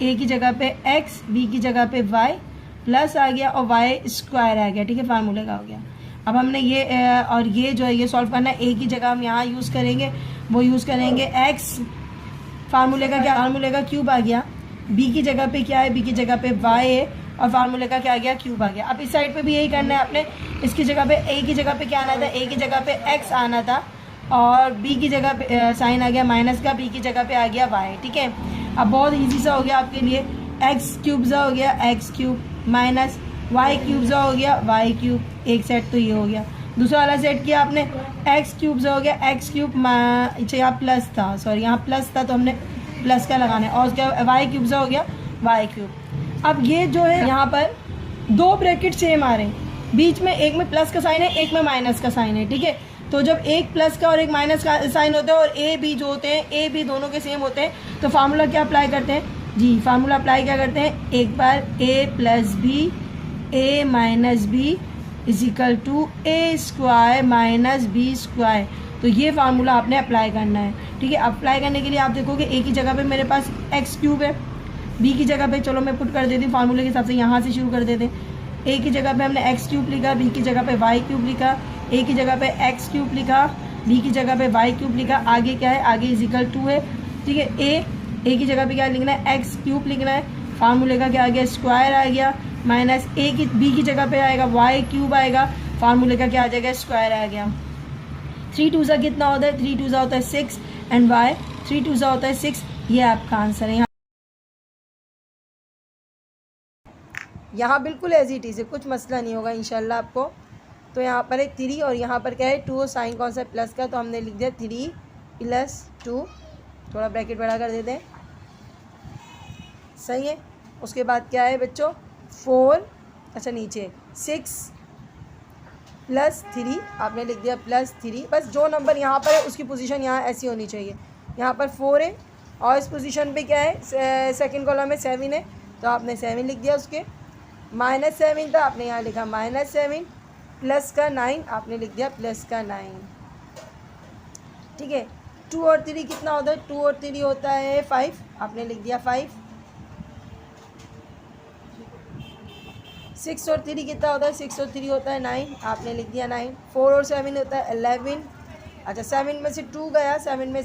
ए की जगह पे एक्स, बी की जगह पे वाई प्लस आ गया और वाई स्क्वायर आ गया। ठीक है, फार्मूले का हो गया। अब हमने ये और ये जो है ये सॉल्व करना है। ए की जगह हम यहाँ यूज़ करेंगे, वो यूज़ करेंगे एक्स, फार्मूले का क्या, फार्मूले का क्यूब आ गया। बी की जगह पे क्या है, बी की जगह पे वाई है और फार्मूले का क्या आ गया, क्यूब आ गया। अब इस साइड पे भी यही करना है आपने। इसकी जगह पे ए की जगह पे क्या आना था, ए की जगह पे एक्स आना था और बी की जगह पे साइन आ गया माइनस का, बी की जगह पे आ गया वाई। ठीक है, अब बहुत ईजी सा हो गया आपके लिए। एक्स क्यूब सा हो गया x cube minus y cube सा हो गया वाई क्यूब। एक सेट तो ये हो गया। दूसरा वाला सेट किया आपने, एक्स क्यूब सा हो गया एक्स क्यूब, अच्छा यहाँ प्लस था, सॉरी यहाँ प्लस था तो हमने प्लस का लगाना है, और उसका वाई क्यूब सा हो गया वाई क्यूब। अब ये जो है यहाँ पर दो ब्रैकेट सेम आ रहे हैं, बीच में एक में प्लस का साइन है एक में माइनस का साइन है। ठीक है, तो जब एक प्लस का और एक माइनस का साइन होता है और ए बी जो होते हैं, ए बी दोनों के सेम होते हैं, तो फार्मूला क्या अप्लाई करते हैं जी, फार्मूला अप्लाई क्या करते हैं, एक बार A plus B A minus B is equal to A square minus B square. तो ये फार्मूला आपने अप्लाई करना है। ठीक है, अप्लाई करने के लिए आप देखोगे ए की जगह पे मेरे पास एक्स क्यूब है, बी की जगह पे चलो मैं पुट कर देती हूँ फार्मूले के हिसाब से, यहाँ से शुरू कर देते हैं। ए की जगह पे हमने एक्स क्यूब लिखा, बी की जगह पे वाई क्यूब लिखा, ए की जगह पे एक्स क्यूब लिखा, बी की जगह पे वाई क्यूब लिखा। आगे क्या है, आगे इज इक्वल टू है। ठीक है, ए की जगह पे क्या लिखना है, एक्स क्यूब लिखना है। फार्मूले का क्या आ गया, स्क्वायर आ गया माइनस ए की बी की जगह पे आएगा वाई क्यूब आएगा, फार्मूले का क्या आ जाएगा, स्क्वायर आ गया। 3 2 सा कितना होता है, 3 2 सा होता है 6 एंड वाई 3 2 सा होता है 6। ये आपका आंसर है। यहाँ बिल्कुल एज इट इज़ है, कुछ मसला नहीं होगा इंशाल्लाह आपको। तो यहाँ पर है 3 और यहाँ पर क्या है 2, साइन कौन सा प्लस का, तो हमने लिख दिया 3 + 2, थोड़ा ब्रैकेट बड़ा कर देते हैं, सही है। उसके बाद क्या है बच्चों 4, अच्छा नीचे 6 + 3 आपने लिख दिया +3। बस जो नंबर यहाँ पर है उसकी पोजीशन यहाँ ऐसी होनी चाहिए। यहाँ पर 4 है और इस पोजीशन पे क्या है, सेकंड कॉलम में 7 है, तो आपने 7 लिख दिया। उसके -7 था, आपने यहाँ लिखा -7, प्लस का 9 आपने लिख दिया प्लस का 9। ठीक है, 2 और 3 कितना होता है, 2 और 3 होता है 5, आपने लिख दिया 5। 6 और 3 कितना होता है, 6 और 3 होता है 9, आपने लिख दिया 9। 4 और 7 होता है 11, अच्छा 7 में से 2 गया, 7 में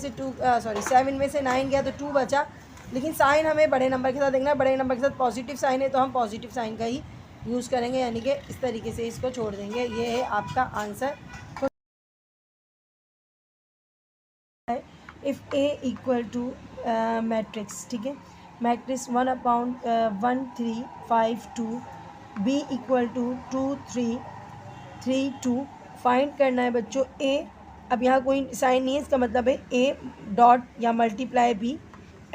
से 9 गया तो 2 बचा। लेकिन साइन हमें बड़े नंबर के साथ देखना है, बड़े नंबर के साथ पॉजिटिव साइन है तो हम पॉजिटिव साइन का ही यूज़ करेंगे, यानी कि इस तरीके से इसको छोड़ देंगे। ये है आपका answer. If a equal to matrix, ठीक है, matrix 1/1 3 5 2, b equal to 2 3 3 2, find करना है बच्चों ए। अब यहाँ कोई साइन नहीं है, इसका मतलब है ए डॉट या multiply B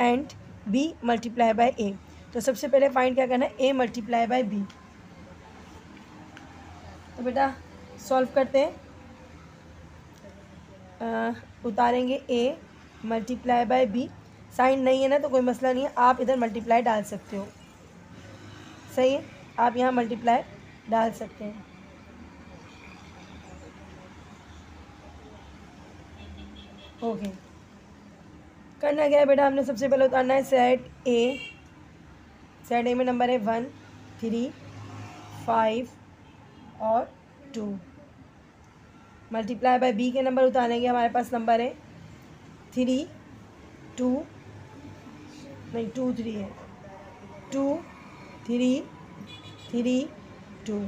and B multiply by A. तो सबसे पहले फाइंड क्या करना है, ए मल्टीप्लाई बाय बी। तो बेटा सॉल्व करते हैं, उतारेंगे ए मल्टीप्लाई बाय बी। साइन नहीं है ना तो कोई मसला नहीं है, आप इधर मल्टीप्लाई डाल सकते हो, सही है, आप यहाँ मल्टीप्लाई डाल सकते हैं। ओके, करना क्या है बेटा, हमने सबसे पहले उतारना है सेट ए। सेट ए में नंबर है 1 3 5 और 2। मल्टीप्लाई बाय बी के नंबर उतारेंगे, हमारे पास नंबर है 3 2 नहीं 2 3 है, 2 3 3 2।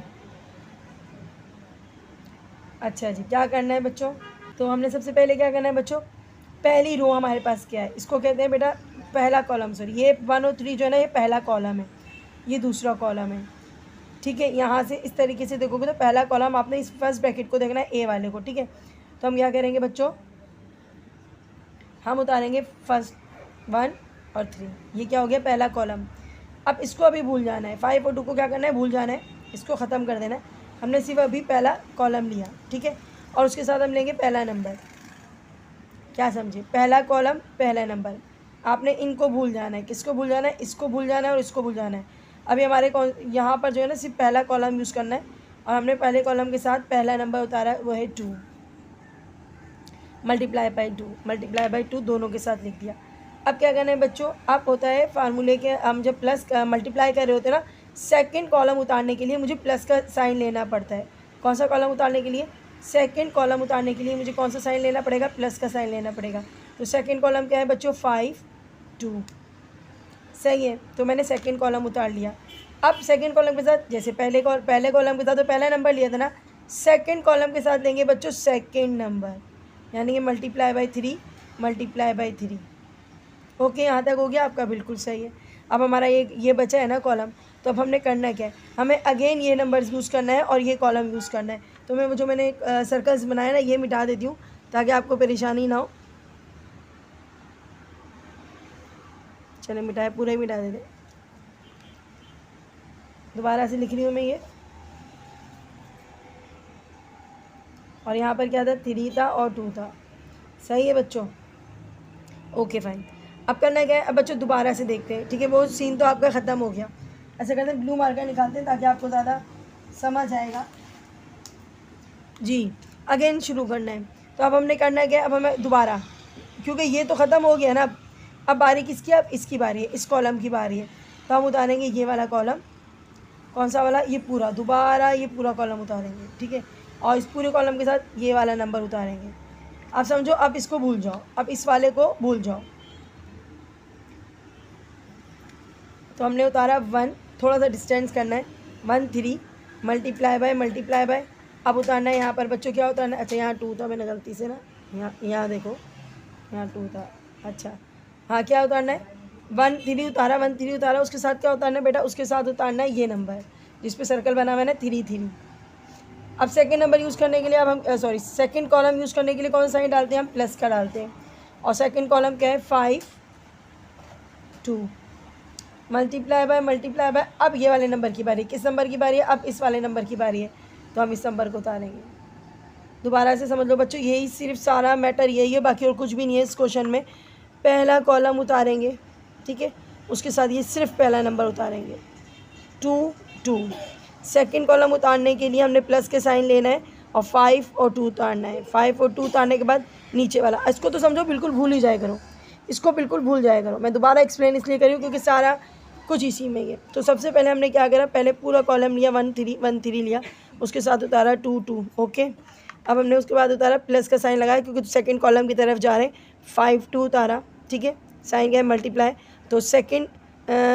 अच्छा जी, क्या करना है बच्चों, तो हमने सबसे पहले क्या करना है बच्चों, पहली रो हमारे पास क्या है, इसको कहते हैं बेटा पहला कॉलम। सॉरी, ये 1 और 3 जो है ना, ये पहला कॉलम है, ये दूसरा कॉलम है। ठीक है, यहाँ से इस तरीके से देखोगे तो पहला कॉलम आपने इस फर्स्ट ब्रैकेट को देखना है, ए वाले को। ठीक है, तो हम क्या करेंगे बच्चों, हम उतारेंगे फर्स्ट 1 और 3, ये क्या हो गया पहला कॉलम। अब इसको अभी भूल जाना है, 5 और 2 को क्या करना है, भूल जाना है, इसको ख़त्म कर देना है। हमने सिर्फ अभी पहला कॉलम लिया, ठीक है। और उसके साथ हम लेंगे पहला नंबर। क्या समझे? पहला कॉलम पहला नंबर। आपने इनको भूल जाना है। किसको भूल जाना है? इसको भूल जाना है और इसको भूल जाना है। अभी हमारे यहाँ पर जो है ना सिर्फ पहला कॉलम यूज़ करना है और हमने पहले कॉलम के साथ पहला नंबर उतारा है, वो है 2 मल्टीप्लाई बाई 2 दोनों के साथ लिख दिया। अब क्या करना है बच्चों? अब होता है फार्मूले के, हम जब प्लस मल्टीप्लाई कर रहे होते हैं ना, सेकंड कॉलम उतारने के लिए मुझे प्लस का साइन लेना पड़ता है। कौन सा कॉलम उतारने के लिए? सेकंड कॉलम उतारने के लिए मुझे कौन सा साइन लेना पड़ेगा? प्लस का साइन लेना पड़ेगा। तो सेकंड कॉलम क्या है बच्चों? 5 2। सही है, तो मैंने सेकंड कॉलम उतार लिया। अब सेकंड कॉलम के साथ, जैसे पहले कॉलम के साथ तो पहला नंबर लिया था ना, सेकंड कॉलम के साथ लेंगे बच्चों सेकंड नंबर, यानी कि मल्टीप्लाई बाई 3। ओके, यहाँ तक हो गया आपका? बिल्कुल सही है। अब हमारा ये बचा है ना कॉलम, तो अब हमने करना क्या है? हमें अगेन ये नंबर्स यूज़ करना है और ये कॉलम यूज़ करना है। तो मैं जो मैंने सर्कल्स बनाया ना, ये मिटा देती हूँ ताकि आपको परेशानी ना हो। चले मिटाए, पूरा ही मिटा देते। दोबारा से लिख रही हूँ मैं ये। और यहाँ पर क्या था? 3 था और 2 था। सही है बच्चों? Okay fine. अब करना क्या है? अब बच्चों दोबारा से देखते हैं, ठीक है? वो सीन तो आपका ख़त्म हो गया। ऐसे करते हैं, ब्लू मार्कर निकालते हैं ताकि आपको ज़्यादा समझ आएगा। जी, अगेन शुरू करना है। तो अब हमने करना क्या है? अब हमें दोबारा, क्योंकि ये तो ख़त्म हो गया ना, अब बारी किसकी? अब इसकी बारी है, इस कॉलम की बारी है। तो हम उतारेंगे ये वाला कॉलम। कौन सा वाला? ये पूरा। दोबारा ये पूरा कॉलम उतारेंगे, ठीक है? और इस पूरे कॉलम के साथ ये वाला नंबर उतारेंगे। अब समझो, अब इसको भूल जाओ, अब इस वाले को भूल जाओ। तो हमने उतारा 1, थोड़ा सा डिस्टेंस करना है, 1 3 मल्टीप्लाई बाय। अब उतारना है यहाँ पर बच्चों, क्या उतारना है? अच्छा, यहाँ 2 था, मैंने गलती से ना, यहाँ देखो, यहाँ 2 था। अच्छा हाँ, क्या उतारना है? 1 3 उतारा। उसके साथ क्या उतारना है बेटा? उसके साथ उतारना है ये नंबर जिस पे सर्कल बना हुआ है ना, 3। अब सेकंड नंबर यूज़ करने के लिए, अब हम सेकंड कॉलम यूज़ करने के लिए कौन सा साइन डालते हैं? हम प्लस का डालते हैं। और सेकंड कॉलम क्या है? 5 2 मल्टीप्लाई बाय। अब ये वाले नंबर की बारी। किस नंबर की बारी है? अब इस वाले नंबर की बारी है, तो हम इस नंबर को उतारेंगे। दोबारा से समझ लो बच्चों, यही सिर्फ सारा मैटर यही है, बाकी और कुछ भी नहीं है इस क्वेश्चन में। पहला कॉलम उतारेंगे, ठीक है? उसके साथ ये सिर्फ पहला नंबर उतारेंगे, 2 2। सेकंड कॉलम उतारने के लिए हमने प्लस के साइन लेना है और 5 और 2 उतारना है। 5 और 2 उतारने के बाद नीचे वाला, इसको तो समझो बिल्कुल भूल ही जाया करो, इसको बिल्कुल भूल जाया करो। मैं दोबारा एक्सप्लेन इसलिए करी हूँ क्योंकि सारा कुछ इसी में ही है। तो सबसे पहले हमने क्या करा? पहले पूरा कॉलम लिया, 1 3 लिया, उसके साथ उतारा 2 2। ओके, अब हमने उसके बाद उतारा, प्लस का साइन लगाया क्योंकि सेकंड कॉलम की तरफ जा रहे हैं। 5 2 उतारा, ठीक है? साइन क्या है? मल्टीप्लाई। तो सेकंड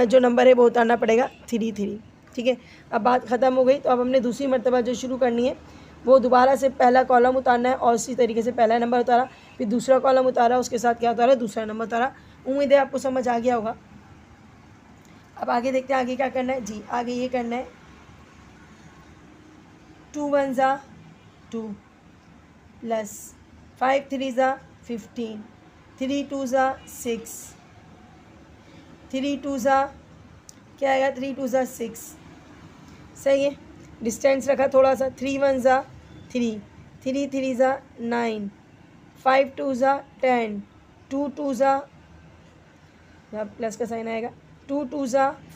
जो नंबर है वो उतारना पड़ेगा 3, ठीक है? अब बात ख़त्म हो गई। तो अब हमने दूसरी मरतबा जो शुरू करनी है, वो दोबारा से पहला कॉलम उतारना है और इसी तरीके से पहला नंबर उतारा, फिर दूसरा कॉलम उतारा, उसके साथ क्या उतारा? दूसरा नंबर उतारा। उम्मीद है आपको समझ आ गया होगा। अब आगे देखते हैं आगे क्या करना है। जी, आगे ये करना है, 2 1 2 प्लस 5 3 15, 3 2 6, 3 2 क्या आएगा? 3 2 6। सही है, डिस्टेंस रखा थोड़ा सा। 3 1 3, 3 3 9, 5 2 10, 2 2 प्लस का साइन आएगा, 2 2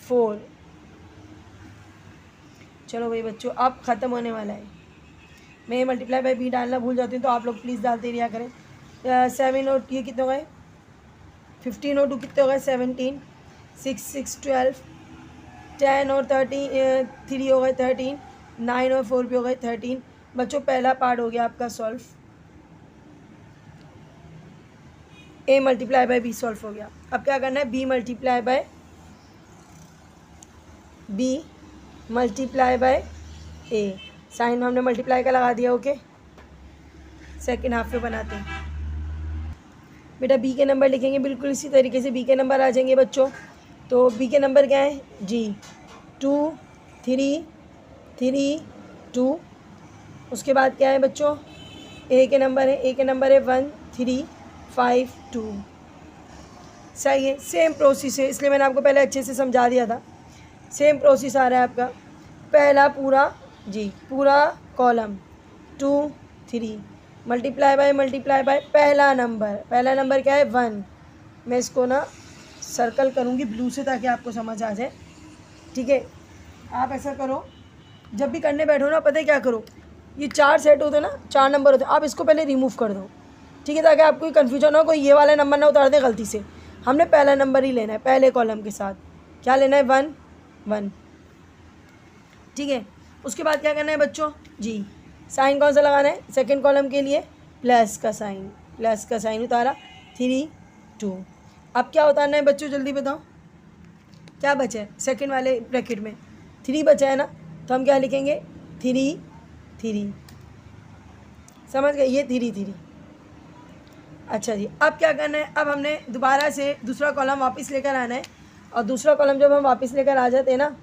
4। चलो भाई बच्चों, अब ख़त्म होने वाला है। मैं मल्टीप्लाई बाय बी डालना भूल जाती हूँ, तो आप लोग प्लीज़ डालते रहा करें। 7 और ये कितने हो गए? 15 और 2 कितने हो गए? 17, 6 6 12, 10 और 3 हो गए 13, 9 और 4 भी हो गए 13। बच्चों पहला पार्ट हो गया आपका solve, a multiply by b solve हो गया। अब क्या करना है? B multiply by a. Sign हमने मल्टीप्लाई का लगा दिया। ओके, सेकंड हाफ में बनाते हैं बेटा। बी के नंबर लिखेंगे बिल्कुल इसी तरीके से, बी के नंबर आ जाएंगे बच्चों। तो बी के नंबर क्या है? जी, 2 3 3 2। उसके बाद क्या है बच्चों? ए के नंबर है, 1 3 5 2। सही है, सेम प्रोसेस है, इसलिए मैंने आपको पहले अच्छे से समझा दिया था। सेम प्रोसेस आ रहा है आपका। पहला पूरा, जी पूरा कॉलम 2 3, मल्टीप्लाई बाय पहला नंबर क्या है 1। मैं इसको ना सर्कल करूँगी ब्लू से ताकि आपको समझ आ जाए, ठीक है। आप ऐसा करो, जब भी करने बैठो ना, पता है क्या करो, ये 4 सेट होते हैं ना, 4 नंबर होते हैं, आप इसको पहले रिमूव कर दो, ठीक है, ताकि आपको कोई कन्फ्यूजन हो, कोई ये वाला नंबर ना उतार दे गलती से। हमने पहला नंबर ही लेना है, पहले कॉलम के साथ क्या लेना है 1 1, ठीक है। उसके बाद क्या करना है बच्चों जी, साइन कौन सा लगाना है, सेकंड कॉलम के लिए प्लस का साइन उतारा, 3 2। अब क्या उतारना है बच्चों, जल्दी बताओ क्या बचा है, सेकंड वाले ब्रैकेट में 3 बचा है ना, तो हम क्या लिखेंगे 3 3, समझ गए, ये 3 3। अच्छा जी, अब क्या करना है, अब हमने दोबारा से दूसरा कॉलम वापस लेकर आना है, और दूसरा कॉलम जब हम वापस लेकर आ जाते हैं ना,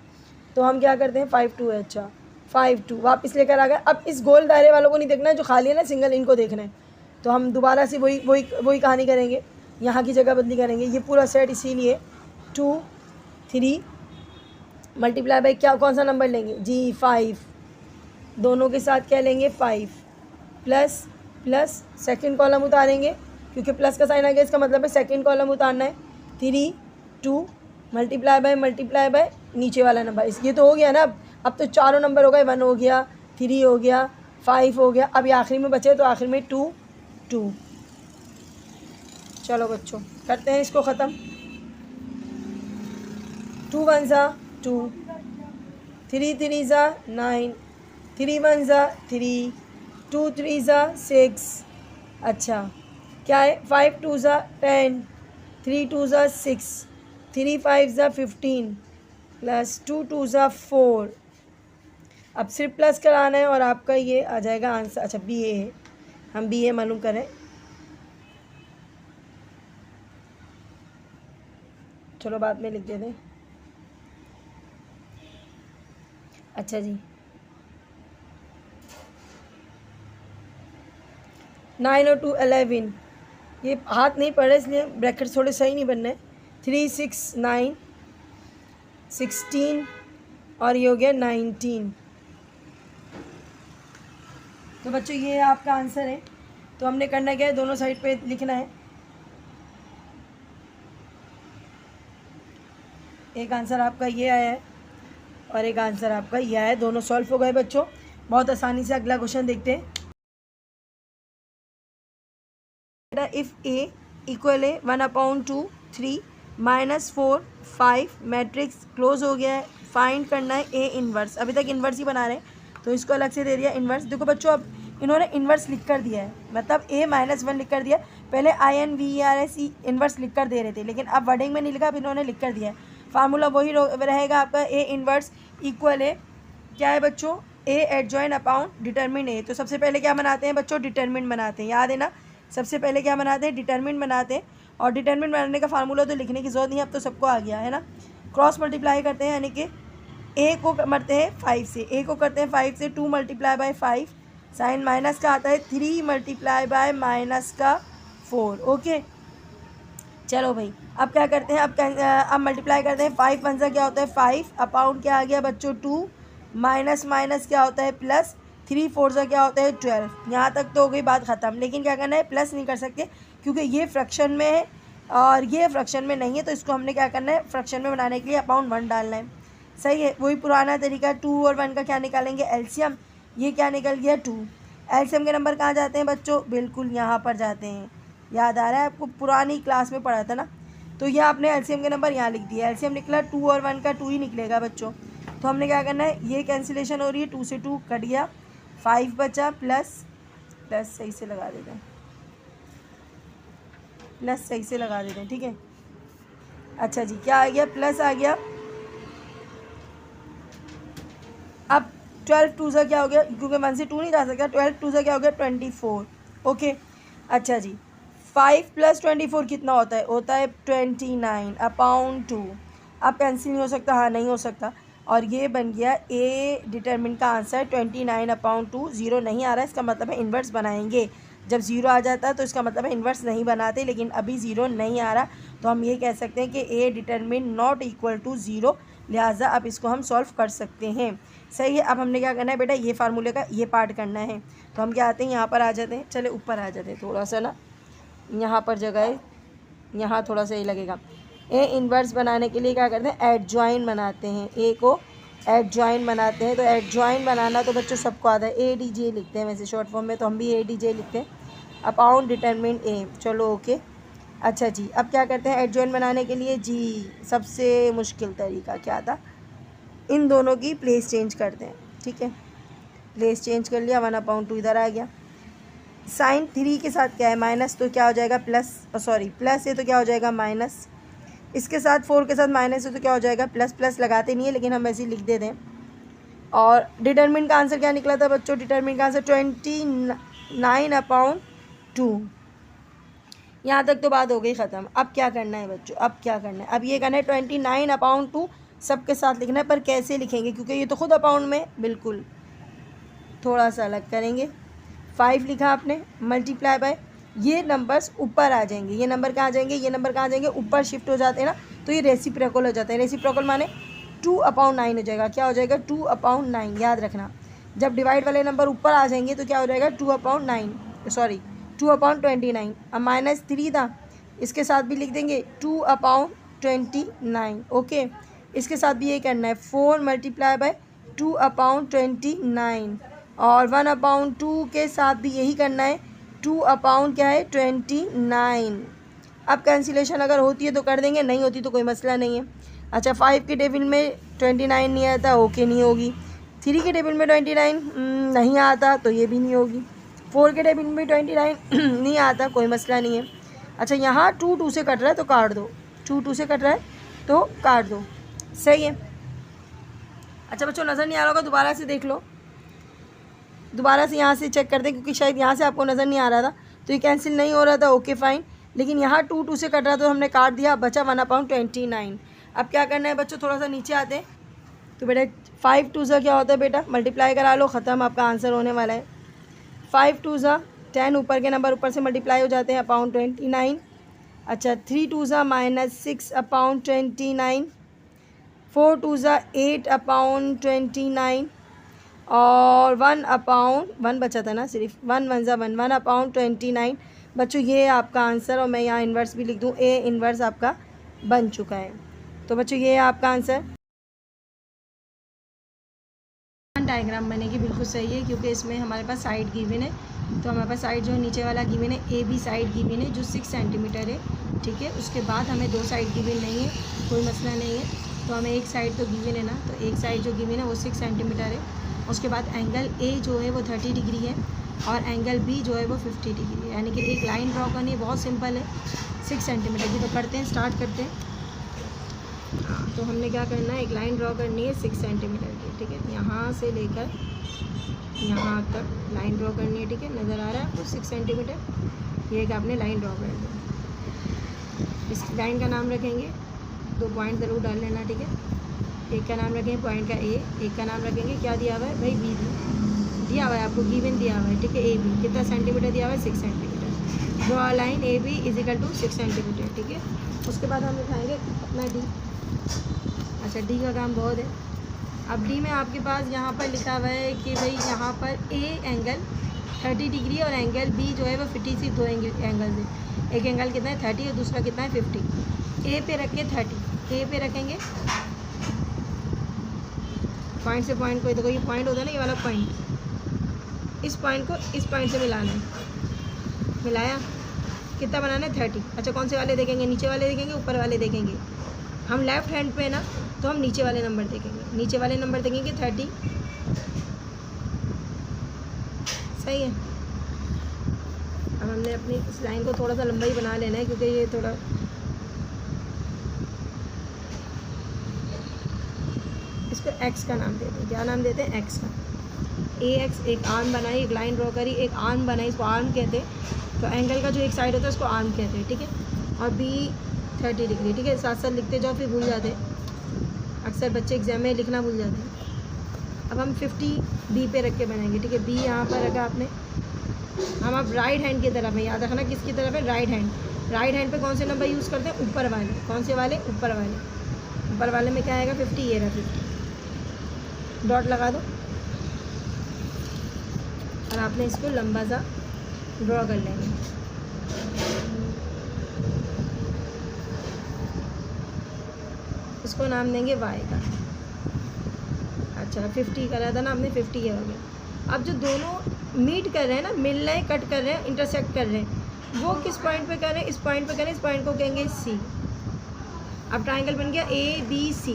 तो हम क्या करते हैं 5 2 है, अच्छा 5 2 वापस लेकर आ गए। अब इस गोल दायरे वालों को नहीं देखना है, जो खाली है ना सिंगल, इनको देखना है। तो हम दोबारा से वही कहानी करेंगे, यहाँ की जगह बदली करेंगे, ये पूरा सेट इसीलिए 2 3 मल्टीप्लाई बाई क्या, कौन सा नंबर लेंगे जी 5, दोनों के साथ क्या लेंगे 5 प्लस सेकंड कॉलम उतारेंगे, क्योंकि प्लस का साइन आ गया, इसका मतलब है सेकंड कॉलम उतारना है, 3 2 मल्टीप्लाई बाय नीचे वाला नंबर, ये तो हो गया ना। अब तो चारों नंबर हो गए, 1 हो गया, 3 हो गया, 5 हो गया, अब ये आखिरी में बचे, तो आखिर में 2 2। चलो बच्चों करते हैं इसको ख़त्म, 2 1 ज़ा 2, 3 3 ज़ा 9, 3 1 ज़ा 3, 2 3 ज़ा 6, अच्छा क्या है 5 2 ज़ा 10, 3 2 ज़ा 6, 3 5 ज़ा 15 प्लस 2 2 ज़ा 4। अब सिर्फ प्लस कराना है और आपका ये आ जाएगा आंसर। अच्छा बी ए है, हम बी ए मालूम करें, चलो बाद में लिख देते हैं। अच्छा जी 9 और 2 11, ये हाथ नहीं पड़े इसलिए ब्रैकेट थोड़े सही नहीं बनने। 3 6 9 16 और ये हो गया 19। तो बच्चों ये आपका आंसर है। तो हमने करना क्या है, दोनों साइड पे लिखना है। एक आंसर आपका ये आया है और एक आंसर आपका ये आया है, दोनों सॉल्व हो गए बच्चों। बहुत आसानी से अगला क्वेश्चन देखते हैं। इफ़ ए इक्वल है 1/2 3 -4 5 मैट्रिक्स क्लोज हो गया है, फाइंड करना है ए इन्वर्स। अभी तक इन्वर्स ही बना रहे हैं तो इसको अलग से दे दिया इन्वर्स। देखो बच्चों अब इन्होंने इन्वर्स लिख कर दिया है, मतलब a -1 लिख कर दिया। पहले INVERS इन्वर्स लिख कर दे रहे थे, लेकिन अब वर्डिंग में नहीं लिखा, अब इन्होंने लिख कर दिया है। फार्मूला वही रहेगा आपका, ए इन्वर्स इक्वल है क्या है बच्चों, ए एडजॉइन अपॉन डिटरमिन ए। तो सबसे पहले क्या बनाते हैं बच्चों, डिटरमिन बनाते हैं, याद है ना। सबसे पहले क्या बनाते हैं, डिटरमिन बनाते हैं। और डिटरमिन बनाने का फार्मूला तो लिखने की जरूरत नहीं है, अब तो सबको आ गया है ना। क्रॉस मल्टीप्लाई करते हैं, यानी कि ए को करते हैं 5 से, ए को करते हैं 5 से, 2 × 5 साइन माइनस का आता है 3 × -4। ओके चलो भाई अब क्या करते हैं, अब मल्टीप्लाई करते हैं। 5 1 सा क्या होता है 5 अपॉन क्या आ गया बच्चों 2 माइनस क्या होता है प्लस 3 4 सा क्या होता है 12। यहाँ तक तो हो गई बात ख़त्म। लेकिन क्या करना है, प्लस नहीं कर सकते क्योंकि ये फ्रैक्शन में है और ये फ्रैक्शन में नहीं है, तो इसको हमने क्या करना है, फ्रैक्शन में बनाने के लिए अपॉन 1 डालना है। सही है, वही पुराना तरीका। 2 और 1 का क्या निकालेंगे, एलसीएम। ये क्या निकल गया 2। एलसीएम के नंबर कहाँ जाते हैं बच्चों, बिल्कुल यहाँ पर जाते हैं। याद आ रहा है आपको, पुरानी क्लास में पढ़ा था ना। तो ये आपने एलसीएम के नंबर यहाँ लिख दिया, एलसीएम निकला 2 और 1 का 2 ही निकलेगा बच्चों। तो हमने क्या करना है, ये कैंसिलेशन हो रही है, 2 से 2 कट गया, 5 बचा, प्लस सही से लगा देते हैं, प्लस सही से लगा देते हैं, ठीक है। अच्छा जी क्या आ गया, प्लस आ गया। अब 12 2 सा क्या हो गया, क्योंकि 1 से 2 नहीं जा सकता, 12 2 सा क्या हो गया 24। ओके अच्छा जी 5 + 24 कितना होता है, होता है 29 अपॉन 2। अब कैंसिल नहीं हो सकता, हाँ नहीं हो सकता। और ये बन गया ए डिटरमिन का आंसर 29 अपॉन 2। 0 नहीं आ रहा है, इसका मतलब है इन्वर्स बनाएंगे। जब 0 आ जाता है तो इसका मतलब है इन्वर्स नहीं बनाते, लेकिन अभी 0 नहीं आ रहा, तो हम ये कह सकते हैं कि ए डिटरमिन नॉट इक्वल टू 0, लिहाजा अब इसको हम सॉल्व कर सकते हैं। सही है। अब हमने क्या करना है बेटा, ये फार्मूले का ये पार्ट करना है। तो हम क्या आते हैं, यहाँ पर आ जाते हैं, चले ऊपर आ जाते हैं, थोड़ा सा ना यहाँ पर जगह है, यहाँ थोड़ा सा ये लगेगा। ए इन्वर्स बनाने के लिए क्या करते हैं, एडजॉइन बनाते हैं, ए को एडजॉइन बनाते हैं। तो एडजॉइन बनाना तो बच्चों सबको आता है, ए डी जे लिखते हैं वैसे शॉर्ट फॉर्म में, तो हम भी ए डी जे लिखते हैं, अपॉन डिटरमिन ए। चलो ओके। अच्छा जी, अब क्या करते हैं एडजॉइन बनाने के लिए जी, सबसे मुश्किल तरीका क्या था, इन दोनों की प्लेस चेंज करते हैं। ठीक है, प्लेस चेंज कर लिया, 1/2 इधर आ गया। साइन 3 के साथ क्या है, माइनस, तो क्या हो जाएगा प्लस, सॉरी प्लस है तो क्या हो जाएगा माइनस। इसके साथ 4 के साथ माइनस है तो क्या हो जाएगा प्लस। प्लस लगाते नहीं है लेकिन हम ऐसे ही लिख देते हैं। और डिटरमिन का आंसर क्या निकला था बच्चों, डिटरमिन का आंसर 29/2। यहाँ तक तो बात हो गई ख़त्म। अब क्या करना है बच्चों, अब क्या करना है, अब ये करना है 29/2 सबके साथ लिखना है, पर कैसे लिखेंगे, क्योंकि ये तो खुद अपाउंड में, बिल्कुल थोड़ा सा अलग करेंगे। 5 लिखा आपने, मल्टीप्लाई बाय, ये नंबर्स ऊपर आ जाएंगे, ये नंबर कहाँ जाएंगे, ये नंबर कहाँ जाएंगे, ऊपर शिफ्ट हो जाते हैं ना, तो ये रेसिप्रोकल हो जाता है। रेसिप्रोकल माने 2/9 हो जाएगा, क्या हो जाएगा 2/9। याद रखना, जब डिवाइड वाले नंबर ऊपर आ जाएंगे तो क्या हो जाएगा 2/9, सॉरी 2/29। अब -3 था, इसके साथ भी लिख देंगे 2/29। ओके, इसके साथ भी ये करना है, 4 मल्टीप्लाई बाय 2/29। और 1/2 के साथ भी यही करना है, 2/ क्या है 29। अब कैंसिलेशन अगर होती है तो कर देंगे, नहीं होती तो कोई मसला नहीं है। अच्छा, 5 के टेबल में 29 नहीं आता, ओके नहीं होगी। 3 के टेबल में 29 नहीं आता तो ये भी नहीं होगी। 4 के टेबल में 29 नहीं आता, कोई मसला नहीं है। अच्छा, यहाँ 2 से कट रहा है तो काट दो, 2 से कट रहा है तो काट दो, सही है। अच्छा बच्चों, नज़र नहीं आ रहा होगा, दोबारा से देख लो, दोबारा से यहाँ से चेक कर दें, क्योंकि शायद यहाँ से आपको नज़र नहीं आ रहा था तो ये कैंसिल नहीं हो रहा था, ओके फ़ाइन। लेकिन यहाँ 2 से कट रहा था तो हमने काट दिया, बचा 1/29। अब क्या करना है बच्चों, थोड़ा सा नीचे आते हैं। तो बेटा 5 2 सा क्या होता है बेटा, मल्टीप्लाई करा लो, ख़त्म, आपका आंसर होने वाला है। 5 2 सा 10, ऊपर के नंबर ऊपर से मल्टीप्लाई हो जाते हैं, /29। अच्छा, 3 2 सा -6/29। 4 2 सा 8/29। और 1/1 बचा था ना, सिर्फ 1 1 ज़ा 1, 1/29। बच्चों ये आपका आंसर, और मैं यहाँ इन्वर्स भी लिख दूँ, ए इन्वर्स आपका बन चुका है। तो बच्चों ये है आपका आंसर। डायग्राम बनेगी, बिल्कुल सही है, क्योंकि इसमें हमारे पास साइड गिवन है। तो हमारे पास साइड जो नीचे वाला गिवन है, ए बी साइड गिवन है जो 6 सेंटीमीटर है। ठीक है, उसके बाद हमें 2 साइड गिवन नहीं है, कोई मसला नहीं है। तो हमें एक साइड तो गिवन है ना, तो एक साइड जो गिवन है वो 6 सेंटीमीटर है। उसके बाद एंगल ए जो है वो 30 डिग्री है, और एंगल बी जो है वो 50 डिग्री है। यानी कि एक लाइन ड्रॉ करनी है, बहुत सिंपल है, 6 सेंटीमीटर की। तो करते हैं, स्टार्ट करते हैं। तो हमने क्या करना है, एक लाइन ड्रॉ करनी है 6 सेंटीमीटर की। ठीक है, यहाँ से लेकर यहाँ तक लाइन ड्रॉ करनी है। ठीक है, नज़र आ रहा है आपको 6 सेंटीमीटर, ये एक आपने लाइन ड्रॉ कर दी। इस लाइन का नाम रखेंगे, 2 पॉइंट ज़रूर डाल लेना। ठीक है, एक का नाम रखेंगे पॉइंट का ए, एक का नाम रखेंगे, क्या दिया हुआ है भाई, बी दिया हुआ है आपको, गिवन दिया हुआ है। ठीक है, ए बी कितना सेंटीमीटर दिया हुआ है, 6 centimetre. Draw line a b = 6 centimetre. ठीक है, उसके बाद हम उठाएंगे अपना डी। अच्छा, डी का काम बहुत है। अब डी में आपके पास यहाँ पर लिखा हुआ है कि भाई यहाँ पर ए एंगल 30 डिग्री और एंगल बी जो है वो 50 से 2 एंगल है। एक एंगल कितना है 30 और दूसरा कितना है 50। ए पे रख के 30, ए पे रखेंगे, पॉइंट से पॉइंट को, देखो ये पॉइंट होता है ना, ये वाला पॉइंट, इस पॉइंट को इस पॉइंट से मिलाना है। मिलाया, कितना बनाना है 30। अच्छा, कौन से वाले देखेंगे, नीचे वाले देखेंगे ऊपर वाले देखेंगे। हम लेफ़्ट हैंड पे ना, तो हम नीचे वाले नंबर देखेंगे, नीचे वाले नंबर देखेंगे 30। सही है। अब हमने अपनी इस लाइन को थोड़ा सा लंबा ही बना लेना है, क्योंकि ये थोड़ा इसको एक्स का नाम देते हैं। क्या नाम देते हैं, एक्स का। ए एक्स, एक आर्म बनाई, एक लाइन ड्रॉ करी, एक आर्म बनाई, इसको आर्म कहते हैं। तो एंगल का जो एक साइड होता है उसको आर्म कहते हैं। ठीक है, और बी 30 डिग्री। ठीक है, साथ साथ लिखते जाओ, फिर भूल जाते हैं, अक्सर बच्चे एग्जाम में लिखना भूल जाते हैं। अब हम 50 बी पे रख के बनाएंगे। ठीक है, बी यहाँ पर रखा आपने, हम अब राइट हैंड की तरफ है, याद रखना किसकी तरफ है, राइट हैंड। राइट हैंड पे कौन से नंबर यूज़ करते हैं, ऊपर वाले। कौन से वाले, ऊपर वाले। ऊपर वाले में क्या आएगा 50, ये रहा 50। डॉट लगा दो और आपने इसको लंबा सा ड्रॉ कर लेंगे। इसको नाम देंगे वाई का। अच्छा 50 करा था ना आपने, 50 ये हो गया। अब जो दोनों मीट कर रहे हैं ना, मिल रहे हैं, कट कर रहे हैं, इंटरसेक्ट कर रहे हैं, वो किस पॉइंट पे कर रहे हैं? इस पॉइंट पे कर रहे हैं। इस पॉइंट को कहेंगे सी। अब ट्राइंगल बन गया ए बी सी।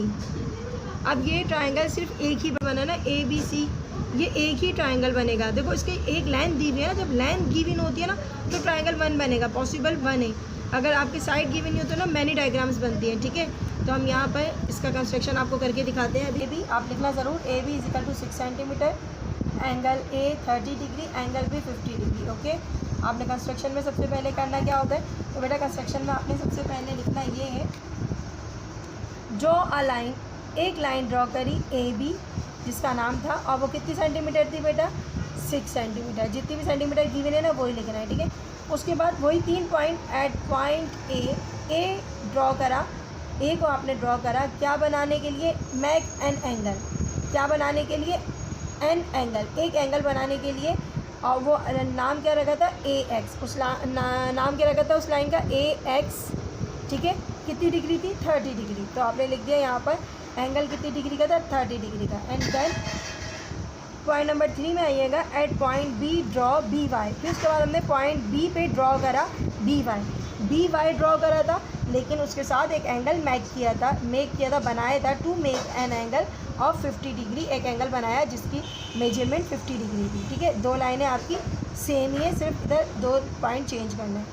अब ये ट्राइंगल सिर्फ एक ही बना ना, ए बी सी, ये एक ही ट्राइंगल बनेगा। देखो इसकी एक लेंथ दी हुई है ना, जब लेंथ गिवन होती है ना तो ट्राइंगल 1 बनेगा, पॉसिबल 1 है। अगर आपकी साइड गिवन नहीं होती ना, मैनी डायग्राम्स बनती हैं, ठीक है। तो हम यहाँ पर इसका कंस्ट्रक्शन आपको करके दिखाते हैं। अभी भी आप लिखना ज़रूर, a b is equal to 6 centimetre, angle a 30 degree, angle b 50 degree. Okay, आपने कंस्ट्रक्शन में सबसे पहले करना क्या होता है? तो बेटा कंस्ट्रक्शन में आपने सबसे पहले लिखना ये है, जो अ लाइन, एक लाइन ड्रॉ करी ए बी जिसका नाम था, और वो कितनी सेंटीमीटर थी बेटा? 6 सेंटीमीटर। जितनी भी सेंटीमीटर गिवन है ना वही लिखना है, ठीक है। उसके बाद वही 3 point at point a draw करा, ए को आपने ड्रॉ करा क्या बनाने के लिए? Make an angle. क्या बनाने के लिए? एन एंगल, एक एंगल बनाने के लिए। और वो नाम क्या रखा था? ए एक्स। उस नाम क्या रखा था उस लाइन का? ए एक्स, ठीक है। कितनी डिग्री थी? 30 डिग्री। तो आपने लिख दिया यहाँ पर एंगल कितनी डिग्री का था? 30 डिग्री का। एंड देन पॉइंट नंबर 3 में आइएगा, at point b draw b y. फिर उसके बाद हमने पॉइंट बी पे ड्रॉ करा बी वाई ड्रॉ करा था, लेकिन उसके साथ एक एंगल मेक किया था, बनाया था, to make an angle of 50 degree. एक एंगल बनाया जिसकी मेजरमेंट 50 डिग्री थी, ठीक है। 2 लाइनें आपकी सेम ही है, सिर्फ इधर 2 पॉइंट चेंज करना है।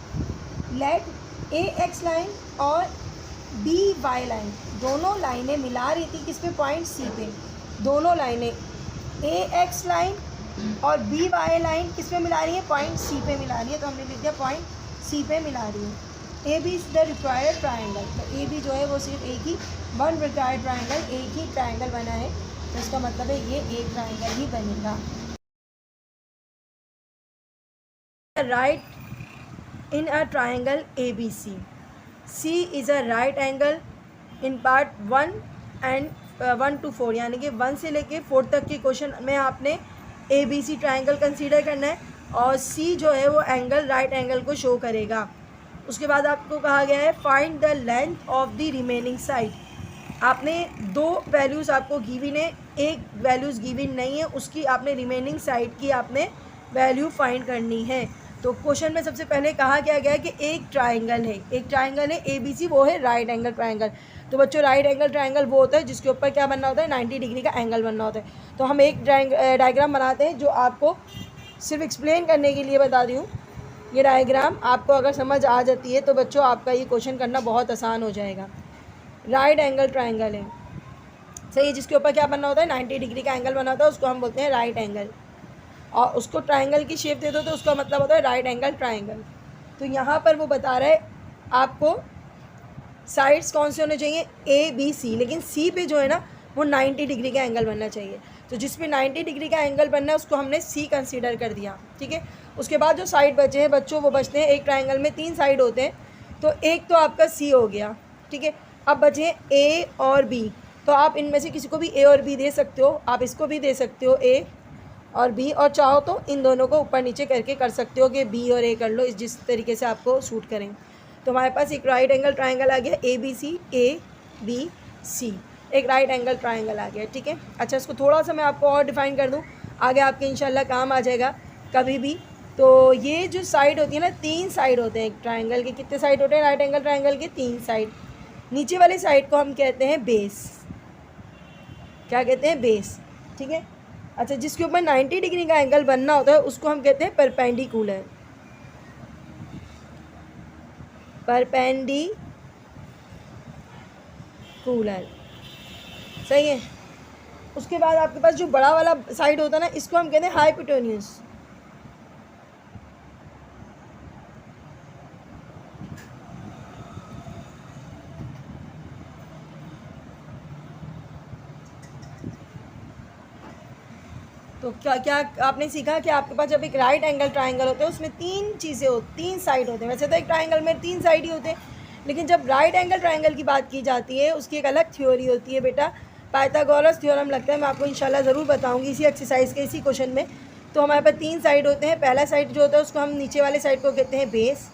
लेट ए एक्स लाइन और बी वाई लाइन, दोनों लाइनें मिला रही थी किस पे? पॉइंट सी पे। दोनों लाइनें ए एक्स लाइन और बी वाई लाइन किस पे मिला रही है? पॉइंट सी पे मिला रही है। तो हमने लिख दिया पॉइंट सी पे मिला रही है। A b is the required triangle. तो ए बी जो है वो सिर्फ एक ही, 1 रिक्वायर्ड ट्राइंगल, एक ही ट्राइंगल बना है, तो इसका मतलब है ये एक ट्राइंगल ही बनेगा। Right in a triangle a b c, c is a right angle in part 1 and 1 to 4, यानी कि 1 से लेके 4 तक की क्वेश्चन में आपने a b c triangle consider करना है, और सी जो है वो एंगल राइट एंगल को शो करेगा। उसके बाद आपको कहा गया है find the length of the remaining side. आपने 2 वैल्यूज़ आपको गिवन है, एक वैल्यूज़ गिवन नहीं है, उसकी आपने रिमेनिंग साइड की आपने वैल्यू फाइंड करनी है। तो क्वेश्चन में सबसे पहले कहा क्या गया कि एक ट्राइंगल है ए बी सी, वो है राइट एंगल ट्राइंगल। तो बच्चों राइट एंगल ट्राइंगल वो होता है जिसके ऊपर क्या बनना होता है? 90 डिग्री का एंगल बनना होता है। तो हम एक डायग्राम बनाते हैं जो आपको सिर्फ एक्सप्लेन करने के लिए बता दी हूँ। ये डायग्राम आपको अगर समझ आ जाती है तो बच्चों आपका ये क्वेश्चन करना बहुत आसान हो जाएगा। राइट एंगल ट्राइंगल है, सही है, जिसके ऊपर क्या बनना होता है? 90 डिग्री का एंगल बना होता है, उसको हम बोलते हैं राइट एंगल। और उसको ट्राइंगल की शेप दे दो तो उसका मतलब होता है राइट एंगल ट्राइंगल। तो यहाँ पर वो बता रहा है आपको साइड्स कौन से होने चाहिए? ए बी सी, लेकिन सी पे जो है ना वो 90 डिग्री का एंगल बनना चाहिए। तो जिस पे 90 डिग्री का एंगल बनना है उसको हमने सी कंसीडर कर दिया, ठीक है। उसके बाद जो साइड बचे हैं बच्चों, वो बचते हैं, एक ट्राइंगल में 3 साइड होते हैं, तो एक तो आपका सी हो गया, ठीक है। अब बचे हैं ए और बी, तो आप इनमें से किसी को भी ए और बी दे सकते हो, आप इसको भी दे सकते हो ए और बी, और चाहो तो इन दोनों को ऊपर नीचे करके कर सकते हो कि बी और ए कर लो, इस जिस तरीके से आपको सूट करें। तो हमारे पास एक राइट एंगल ट्राइंगल आ गया, ए बी सी, एक राइट एंगल ट्राइंगल आ गया, ठीक है। अच्छा, इसको थोड़ा सा मैं आपको और डिफाइन कर दूं, आगे आपके इंशाल्लाह काम आ जाएगा कभी भी। तो ये जो साइड होती है ना, 3 साइड होते हैं एक ट्राइंगल के। कितने साइड होते हैं राइट एंगल ट्राइंगल के? 3 साइड। नीचे वाली साइड को हम कहते हैं बेस। क्या कहते हैं? बेस, ठीक है। अच्छा, जिसके ऊपर 90 डिग्री का एंगल बनना होता है उसको हम कहते हैं परपेंडिकुलर। सही है। उसके बाद आपके पास जो बड़ा वाला साइड होता है ना, इसको हम कहते हैं हाइपोटेन्यूस। तो क्या आपने सीखा कि आपके पास जब एक राइट एंगल ट्राइंगल होता है उसमें 3 चीज़ें होती, 3 साइड होते हैं। वैसे तो एक ट्राइंगल में 3 साइड ही होते हैं, लेकिन जब राइट एंगल ट्राइंगल की बात की जाती है उसकी एक अलग थ्योरी होती है बेटा, पाइथागोरस थ्योरम लगता है, मैं आपको इंशाल्लाह ज़रूर बताऊंगी इसी एक्सरसाइज के इसी क्वेश्चन में। तो हमारे पास 3 साइड होते हैं। पहला साइड जो होता है उसको हम नीचे वाले साइड को कहते हैं बेस,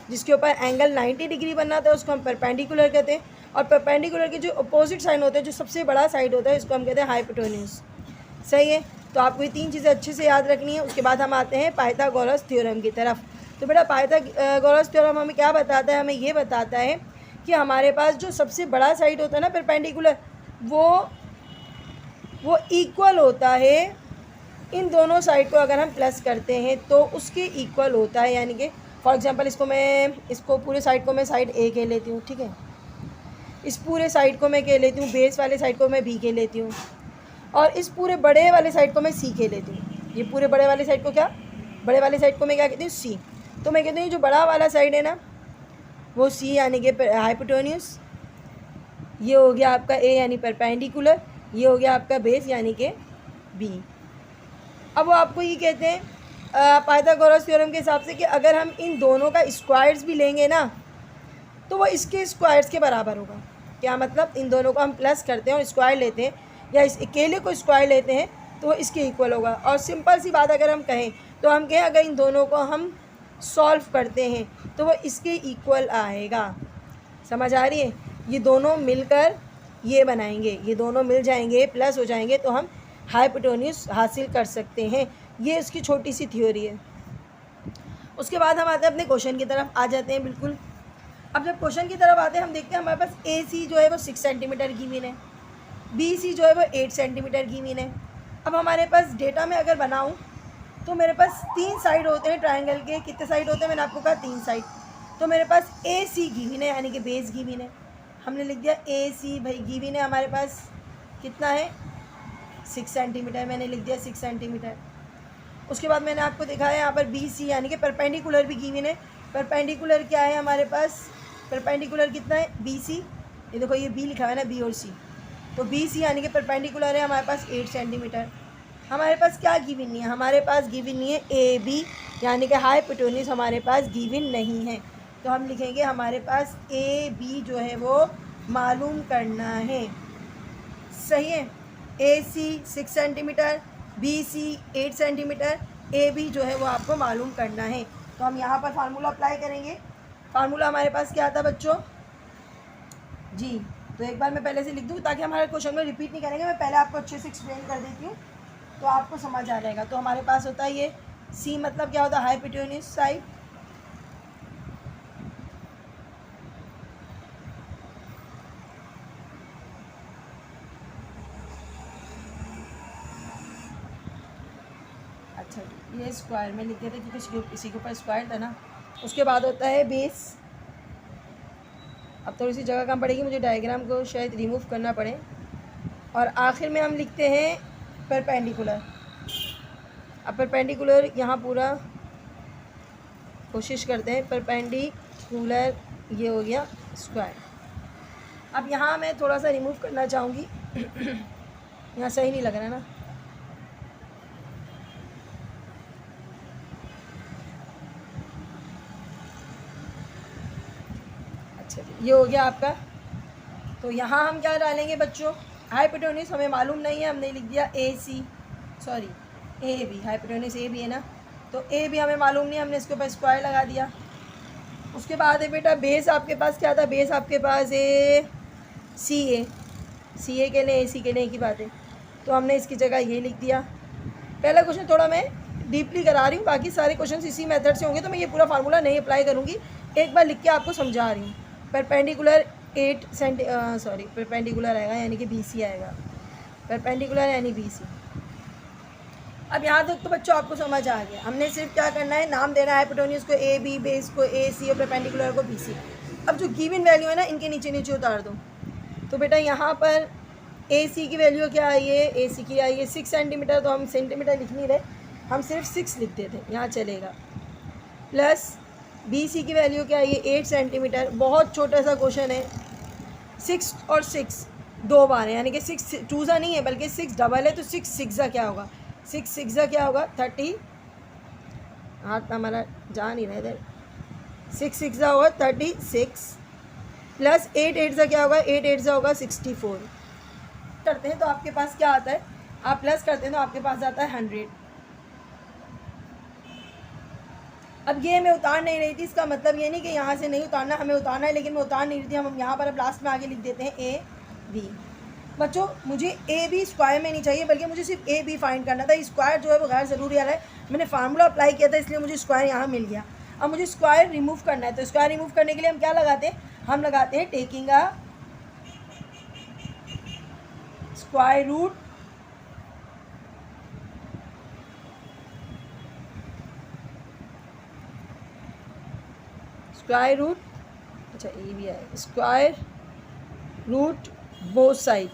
जिसके ऊपर एंगल 90 डिग्री बनना था उसको हम परपेंडिकुलर कहते हैं। और परपेंडिकुलर के जो अपोजिट साइड होते हैं, जो सबसे बड़ा साइड होता है, इसको हम कहते हैं हाइपोटेन्यूज। सही है, तो आपको ये 3 चीज़ें अच्छे से याद रखनी है। उसके बाद हम आते हैं पाइथागोरस थ्योरम की तरफ। तो बेटा पाइथागोरस थ्योरम हमें क्या बताता है? हमें ये बताता है कि हमारे पास जो सबसे बड़ा साइड होता है ना परपेंडिकुलर, वो इक्वल होता है इन दोनों साइड को अगर हम प्लस करते हैं तो उसके इक्वल होता है। यानी कि फॉर एग्जांपल इसको पूरे साइड को मैं साइड ए कह लेती हूँ, ठीक है। इस पूरे साइड को मैं कह लेती हूँ, बेस वाले साइड को मैं बी कह लेती हूँ, और इस पूरे बड़े वाले साइड को मैं सी कह लेती हूँ। ये पूरे बड़े वाले साइड को बड़े वाले साइड को मैं क्या कहती हूँ? सी। तो मैं कहती हूँ जो बड़ा वाला साइड है ना वो सी यानी कि हाइपोटेन्यूज, ये हो गया आपका ए यानी परपेंडिकुलर, ये हो गया आपका बेस यानी कि बी। अब वो आपको ये कहते हैं पाइथागोरस थ्योरम के हिसाब से कि अगर हम इन दोनों का स्क्वायर्स भी लेंगे ना तो वो इसके स्क्वायर्स के बराबर होगा। क्या मतलब? इन दोनों को हम प्लस करते हैं और स्क्वायर लेते हैं, या इस अकेले को स्क्वायर लेते हैं तो वो इसके इक्वल होगा। और सिंपल सी बात अगर हम कहें तो हम कहें अगर इन दोनों को हम सॉल्व करते हैं तो वो इसके इक्वल आएगा। समझ आ रही है? ये दोनों मिलकर ये बनाएंगे, ये दोनों मिल जाएंगे, प्लस हो जाएंगे, तो हम हाइपोटेन्यूज हासिल कर सकते हैं। ये इसकी छोटी सी थ्योरी है। उसके बाद हम आते हैं अपने क्वेश्चन की तरफ, आ जाते हैं बिल्कुल। अब जब क्वेश्चन की तरफ आते हैं हम देखते हैं हमारे पास ए सी जो है वो 6 सेंटीमीटर गिवन है, बी सी जो है वो 8 सेंटीमीटर गिवन है। अब हमारे पास डेटा में अगर बनाऊँ तो मेरे पास 3 साइड होते हैं ट्रायंगल के। कितने साइड होते हैं? मैंने आपको कहा 3 साइड। तो मेरे पास ए सी गिवन है यानी कि बेस गिवन है। हमने लिख दिया ए सी भाई गिवन है हमारे पास कितना है? 6 सेंटीमीटर। मैंने लिख दिया 6 सेंटीमीटर। उसके बाद मैंने आपको दिखाया यहाँ पर बी सी यानी कि परपेंडिकुलर भी गिवन है। परपेंडिकुलर क्या है हमारे पास? परपेंडिकुलर कितना है? B c. ये देखो ये बी लिखा हुआ है ना, बी और सी। तो बी सी यानी कि परपेंडिकुलर है हमारे पास 8 सेंटीमीटर। हमारे पास क्या गिवन नहीं है? हमारे पास गिवन नहीं है ए बी यानी कि हाइपोटेन्यूज हमारे पास गिवन नहीं है। तो हम लिखेंगे हमारे पास ए बी जो है वो मालूम करना है। सही है? A c 6 centimetre, b c 8 centimetre, a b जो है वो आपको मालूम करना है। तो हम यहाँ पर फार्मूला अप्लाई करेंगे। फार्मूला हमारे पास क्या आता है बच्चों जी? तो एक बार मैं पहले से लिख दूँ ताकि हमारे क्वेश्चन में रिपीट नहीं करेंगे। मैं पहले आपको अच्छे से एक्सप्लेन कर देती हूँ तो आपको समझ आ जाएगा। तो हमारे पास होता है ये सी मतलब क्या होता है? Hypotenuse side. अच्छा ये स्क्वायर में लिख देते क्योंकि इसी के ऊपर स्क्वायर था ना। उसके बाद होता है बेस। अब थोड़ी सी जगह कम पड़ेगी, मुझे डायग्राम को शायद रिमूव करना पड़े। और आखिर में हम लिखते हैं परपेंडिकुलर। अब परपेंडिकुलर यहाँ पूरा कोशिश करते हैं। परपेंडिकुलर ये हो गया स्क्वायर। अब यहाँ मैं थोड़ा सा रिमूव करना चाहूँगी यहाँ सही नहीं लग रहा ना। अच्छा जी ये हो गया आपका। तो यहाँ हम क्या डालेंगे बच्चों? हाइपोटेन्यूज हमें मालूम नहीं है, हमने लिख दिया A C, sorry A B. Hypotenuse A B है ना, तो ए बी हमें मालूम नहीं, हमने इसके ऊपर स्क्वायर लगा दिया। उसके बाद है बेटा बेस आपके पास क्या था? बेस आपके पास ए सी ए। सी ए के लिए ए सी के लिए एक ही बात है, तो हमने इसकी जगह ये लिख दिया। पहला क्वेश्चन थोड़ा मैं डीपली करा रही हूँ, बाकी सारे क्वेश्चन इसी मेथड से होंगे तो मैं ये पूरा फार्मूला नहीं अप्लाई करूँगी, एक बार लिख के आपको समझा रही हूँ। परपेंडिकुलर 8 सॉरी परपेंडिकुलर आएगा यानी कि बी सी आएगा। परपेंडिकुलर यानी बी सी। अब यहाँ तक तो बच्चों आपको समझ आ गया। हमने सिर्फ क्या करना है? नाम देना है हाइपोटेन्यूज को ए बी, बेस को ए सी और परपेंडिकुलर को बी सी। अब जो गिवन वैल्यू है ना इनके नीचे नीचे उतार दो। तो बेटा यहाँ पर ए सी की वैल्यू क्या आई है? ए सी की आई है 6 सेंटीमीटर। तो हम सेंटीमीटर लिख नहीं रहे, हम सिर्फ 6 लिख देते, यहाँ चलेगा। प्लस बी सी की वैल्यू क्या आई है? 8 सेंटीमीटर। बहुत छोटा सा क्वेश्चन है। 6 और 6 दो बार है यानी कि 6 2 नहीं है बल्कि 6 डबल है, तो 6 6 क्या होगा? 6 6 क्या होगा? 30। हाथ हमारा जा नहीं रहा इधर। 6 6 होगा 36 प्लस 8 8 क्या होगा? 8 8 होगा 64। करते हैं तो आपके पास क्या आता है, आप प्लस करते हैं तो आपके पास आता है 100। अब ये मैं उतार नहीं रही थी, इसका मतलब ये नहीं कि यहाँ से नहीं उतारना, हमें उतारना है, लेकिन मैं उतार नहीं रही थी। हम यहाँ पर अब लास्ट में आगे लिख देते हैं ए बी। बच्चों मुझे ए बी स्क्वायर में नहीं चाहिए, बल्कि मुझे सिर्फ ए बी फाइंड करना था। स्क्वायर जो है वो गैर ज़रूरी आ रहा है, मैंने फार्मूला अप्लाई किया था इसलिए मुझे स्क्वायर यहाँ मिल गया। अब मुझे स्क्वायर रिमूव करना है, तो स्क्वायर रिमूव करने के लिए हम क्या लगाते हैं, हम लगाते हैं टेकिंग अ स्क्वायर रूट अच्छा ए भी है, स्क्वायर रूट बोथ साइड,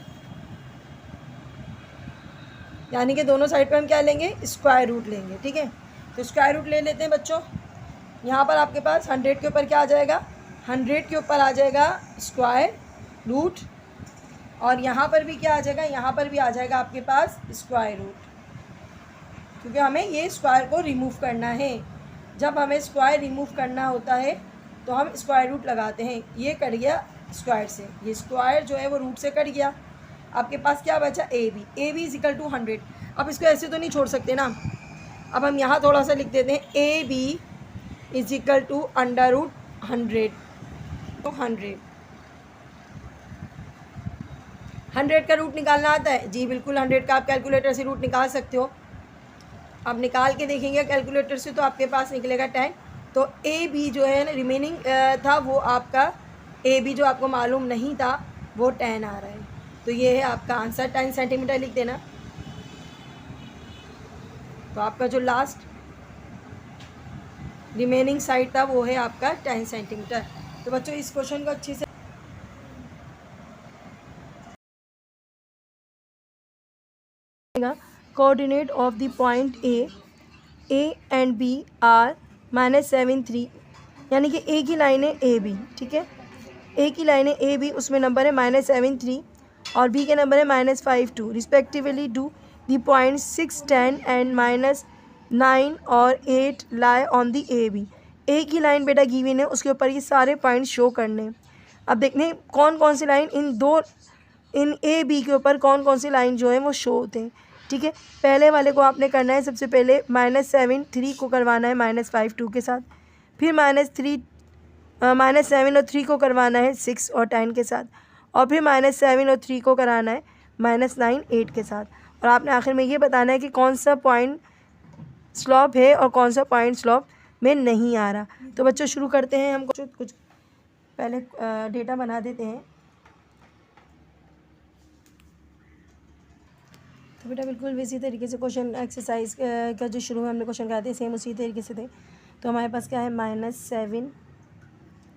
यानी कि दोनों साइड पे हम क्या लेंगे, स्क्वायर रूट लेंगे। ठीक है, तो स्क्वायर रूट ले लेते हैं बच्चों। यहाँ पर आपके पास 100 के ऊपर क्या आ जाएगा, 100 के ऊपर आ जाएगा स्क्वायर रूट, और यहाँ पर भी क्या आ जाएगा, यहाँ पर भी आ जाएगा आपके पास स्क्वायर रूट, क्योंकि हमें ये स्क्वायर को रिमूव करना है। जब हमें स्क्वायर रिमूव करना होता है तो हम स्क्वायर रूट लगाते हैं। ये कट गया स्क्वायर से, ये स्क्वायर जो है वो रूट से कट गया। आपके पास क्या बचा, a b is equal to 100। अब इसको ऐसे तो नहीं छोड़ सकते ना, अब हम यहाँ थोड़ा सा लिख देते हैं, a b is equal to under root 100, तो 100 का रूट निकालना आता है जी, बिल्कुल 100 का आप कैलकुलेटर से रूट निकाल सकते हो। अब निकाल के देखेंगे कैलकुलेटर से तो आपके पास निकलेगा 10। तो ए बी जो है ना रिमेनिंग था वो आपका, ए बी जो आपको मालूम नहीं था वो 10 आ रहा है, तो ये है आपका आंसर। 10 सेंटीमीटर लिख देना। तो आपका जो लास्ट रिमेनिंग साइड था वो है आपका 10 सेंटीमीटर। तो बच्चों इस क्वेश्चन को अच्छे से coordinate of the point a and b are -7 3, यानी कि ए की लाइन है ए बी, ठीक है, ए की लाइन है ए बी, उसमें नंबर है -7 3 और बी के नंबर है -5 2 respectively. Do the point 6 10 and -9 और 8 lie on the A B. ए की लाइन बेटा गिवन है, उसके ऊपर ये सारे पॉइंट शो करने हैं। अब देखते हैं कौन कौन सी लाइन इन ए बी के ऊपर कौन कौन सी लाइन जो है वो शो होते हैं। ठीक है, पहले वाले को आपने करना है, सबसे पहले -7 3 को करवाना है -5 2 के साथ, फिर -7 और 3 को करवाना है 6 और 10 के साथ, और फिर -7 और 3 को कराना है -9 8 के साथ, और आपने आखिर में ये बताना है कि कौन सा पॉइंट स्लॉप है और कौन सा पॉइंट स्लॉप में नहीं आ रहा। तो बच्चों शुरू करते हैं, हम कुछ पहले डेटा बना देते हैं। तो बेटा बिल्कुल इसी तरीके से क्वेश्चन एक्सरसाइज का जो शुरू में हमने क्वेश्चन कराए थे सेम उसी तरीके से थे। तो हमारे पास क्या है -7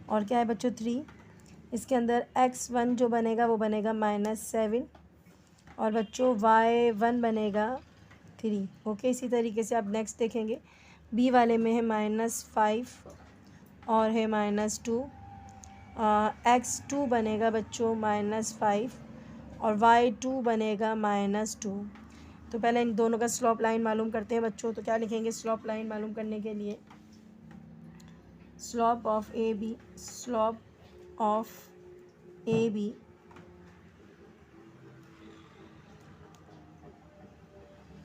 और क्या है बच्चों 3, इसके अंदर x1 जो बनेगा वो बनेगा -7 और बच्चों y1 बनेगा 3। ओके, इसी तरीके से आप नेक्स्ट देखेंगे बी वाले में है -5 और है -2, x2 बनेगा बच्चों -5 और y2 बनेगा -2। तो पहले इन दोनों का स्लॉप लाइन मालूम करते हैं बच्चों। तो क्या लिखेंगे स्लॉप लाइन मालूम करने के लिए, slope of a b, slope of a b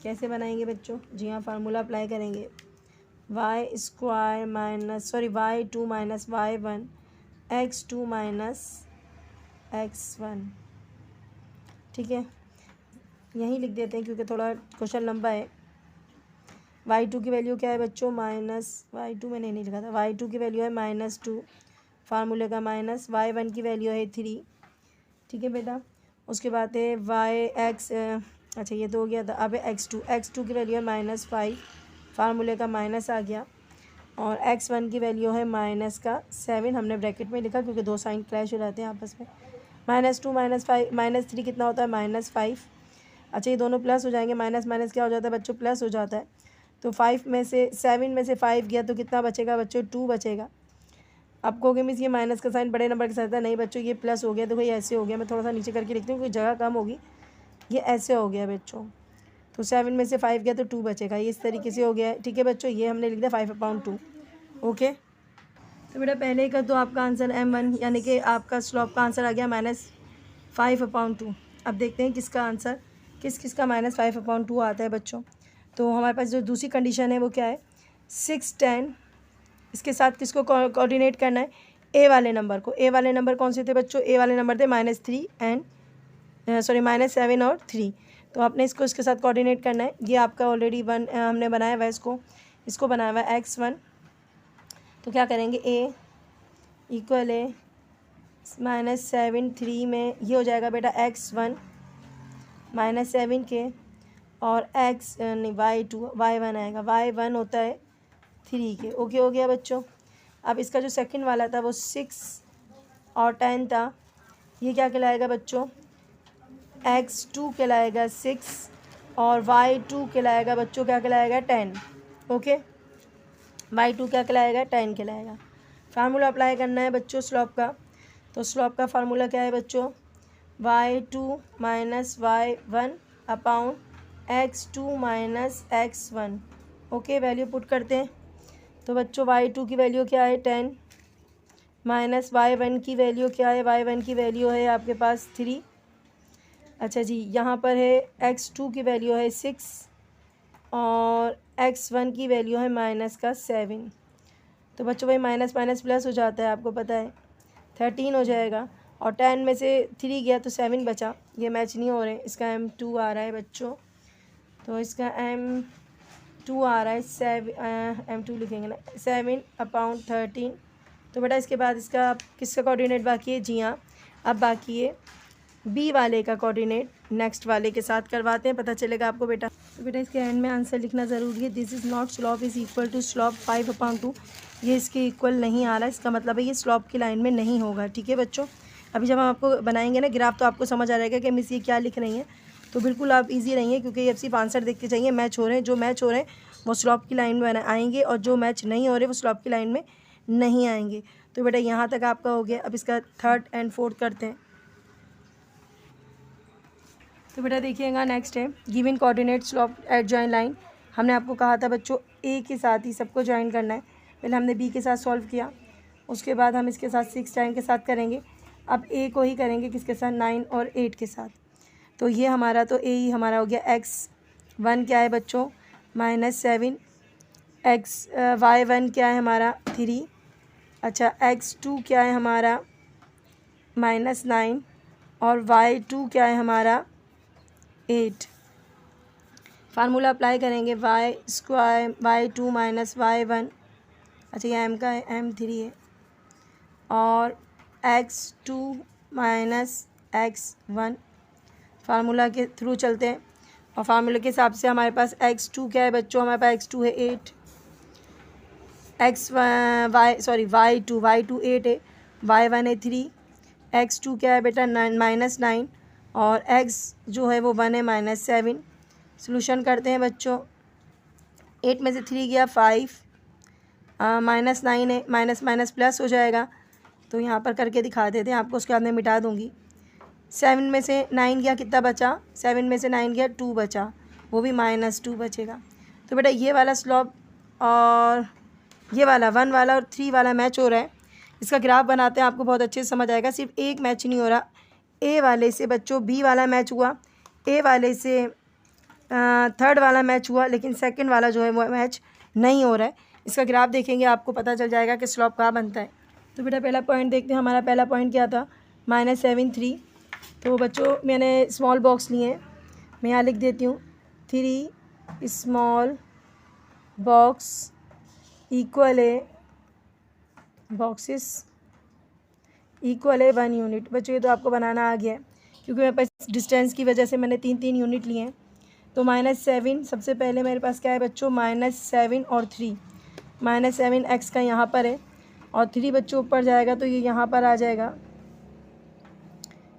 कैसे बनाएंगे बच्चों, जी हाँ फार्मूला अप्लाई करेंगे, y2 minus y1 x2 minus x1। ठीक है, यहीं लिख देते हैं क्योंकि थोड़ा क्वेश्चन लंबा है। y2 की वैल्यू क्या है बच्चों, y2 मैंने नहीं लिखा था, y2 की वैल्यू है -2 फार्मूले का माइनस, y1 की वैल्यू है 3। ठीक है बेटा, उसके बाद है yx, अच्छा ये तो हो गया था। अब है x2 की वैल्यू है -5 फार्मूले का माइनस आ गया, और x1 की वैल्यू है -7, हमने ब्रैकेट में लिखा क्योंकि दो साइन क्लैश हो जाते हैं आपस में। -2 -5 -3 कितना होता है -5। अच्छा ये दोनों प्लस हो जाएंगे, माइनस माइनस क्या हो जाता है बच्चों, प्लस हो जाता है। तो 7 में से 5 गया तो कितना बचेगा बच्चों, 2 बचेगा। अब कहोगे मिस ये माइनस का साइन बड़े नंबर के साथ है, नहीं बच्चों ये प्लस हो गया। देखो ये ऐसे हो गया, मैं थोड़ा सा नीचे करके लिखती हूँ क्योंकि जगह कम होगी, ये ऐसे हो गया बच्चों। तो 7 में से 5 गया तो 2 बचेगा, ये इस तरीके से हो गया है। ठीक है बच्चों, ये हमने लिख दिया 5/2। ओके, तो बेटा पहले का तो आपका आंसर M1 यानी कि आपका स्लॉप का आंसर आ गया -5/2। अब देखते हैं किसका आंसर किस का -5/2 आता है बच्चों। तो हमारे पास जो दूसरी कंडीशन है वो क्या है, 6, 10, इसके साथ किसको कोऑर्डिनेट करना है, ए वाले नंबर को। ए वाले नंबर कौन से थे बच्चों, ए वाले नंबर थे -3 एंड -7 और 3। तो आपने इसको इसके साथ कोऑर्डिनेट करना है। ये आपका ऑलरेडी हमने बनाया हुआ है, इसको बनाया हुआ है x1। तो क्या करेंगे, a इक्वल है -7 3 में ये हो जाएगा बेटा x1 -7 के और y1 आएगा, y1 होता है 3 के। ओके हो गया बच्चों। अब इसका जो सेकंड वाला था वो 6 और 10 था, ये क्या कहलाएगा बच्चों, x2 कहलाएगा 6 और y2 कहलाएगा बच्चों, क्या कहलाएगा 10। ओके, y2 क्या कहलाएगा, 10 कहलाएगा। फार्मूला अप्लाई करना है बच्चों स्लॉप का। तो स्लॉप का फार्मूला क्या है बच्चों, y2 minus y1 upon x2 minus x1। Okay, value put करते हैं। तो बच्चों y2 की वैल्यू क्या है 10 माइनस y1 की वैल्यू क्या है, y1 की वैल्यू है आपके पास 3। अच्छा जी, यहाँ पर है x2 की वैल्यू है 6 और x1 की वैल्यू है -7। तो बच्चों भाई माइनस माइनस प्लस हो जाता है, आपको पता है 13 हो जाएगा और 10 में से 3 गया तो 7 बचा। ये मैच नहीं हो रहे, इसका M2 आ रहा है बच्चों। तो इसका M2 आ रहा है M2 लिखेंगे ना, 7/13। तो बेटा इसके बाद इसका किसका कोऑर्डिनेट बाकी है, जी हाँ अब बाकी है बी वाले का कोऑर्डिनेट, नेक्स्ट वाले के साथ करवाते हैं, पता चलेगा आपको बेटा। तो बेटा इसके एंड में आंसर लिखना ज़रूरी है। This is not slope is equal to slope 5/2। ये इसके इक्वल नहीं आ रहा, इसका मतलब है ये स्लॉप की लाइन में नहीं होगा। ठीक है बच्चों, अभी जब हम आपको बनाएंगे ना ग्राफ तो आपको समझ आ जाएगा कि मिस ये क्या लिख रही हैं। तो बिल्कुल आप ईजी रहिए, क्योंकि ये सिर्फ आंसर देखते चाहिए मैच हो रहे हैं। जो मैच हो रहे हैं वो स्लॉप की लाइन में आएंगे और जो मैच नहीं हो रहे वो स्लॉप की लाइन में नहीं आएंगे। तो बेटा यहाँ तक आपका हो गया। अब इसका थर्ड एंड फोर्थ करते हैं। तो बेटा देखिएगा नेक्स्ट है given coordinate slope at join line. हमने आपको कहा था बच्चों ए के साथ ही सबको ज्वाइन करना है। पहले हमने बी के साथ सॉल्व किया, उसके बाद हम इसके साथ 6 10 के साथ करेंगे। अब ए को ही करेंगे किसके साथ, 9 और 8 के साथ। तो ये हमारा तो ए ही हमारा हो गया। x1 क्या है बच्चों -7, y1 क्या है हमारा 3। अच्छा, x2 क्या है हमारा -9 और y2 क्या है हमारा 8। फार्मूला अप्लाई करेंगे y2 माइनस y1। अच्छा, ये m का है, m3 है और x2 माइनस x1। फार्मूला के थ्रू चलते हैं और फार्मूले के हिसाब से हमारे पास x2 क्या है बच्चों, हमारे पास x2 है 8, y2 8 है, y1 है 3, x2 क्या है बेटा -9 और x जो है वो 1 है -7। सोल्यूशन करते हैं बच्चों। 8 में से 3 गया 5, -9 है, माइनस माइनस प्लस हो जाएगा। तो यहाँ पर करके दिखा देते हैं आपको, उसके बाद मैं मिटा दूँगी। 7 में से 9 गया, कितना बचा, 7 में से 9 गया 2 बचा, वो भी -2 बचेगा। तो बेटा ये वाला स्लॉप और ये वाला 1 वाला और 3 वाला मैच हो रहा है। इसका ग्राफ बनाते हैं, आपको बहुत अच्छे से समझ आएगा। सिर्फ एक मैच नहीं हो रहा, ए वाले से बच्चों बी वाला मैच हुआ, ए वाले से थर्ड वाला मैच हुआ, लेकिन सेकंड वाला जो है वो मैच नहीं हो रहा है। इसका ग्राफ देखेंगे आपको पता चल जाएगा कि स्लॉप कहाँ बनता है। तो बेटा पहला पॉइंट देखते हैं। हमारा पहला पॉइंट क्या था, -7 3। तो बच्चों मैंने स्मॉल बॉक्स लिए हैं, मैं यहाँ लिख देती हूँ 3 स्मॉल बॉक्स इक्वल है बॉक्सेस इक्वल है 1 यूनिट। बच्चों ये तो आपको बनाना आ गया है, क्योंकि मेरे पास डिस्टेंस की वजह से मैंने 3 यूनिट लिए हैं। तो -7 सबसे पहले मेरे पास क्या है बच्चों, -7 और 3। -7 x का यहाँ पर है और 3 बच्चों ऊपर जाएगा तो ये यहाँ पर आ जाएगा।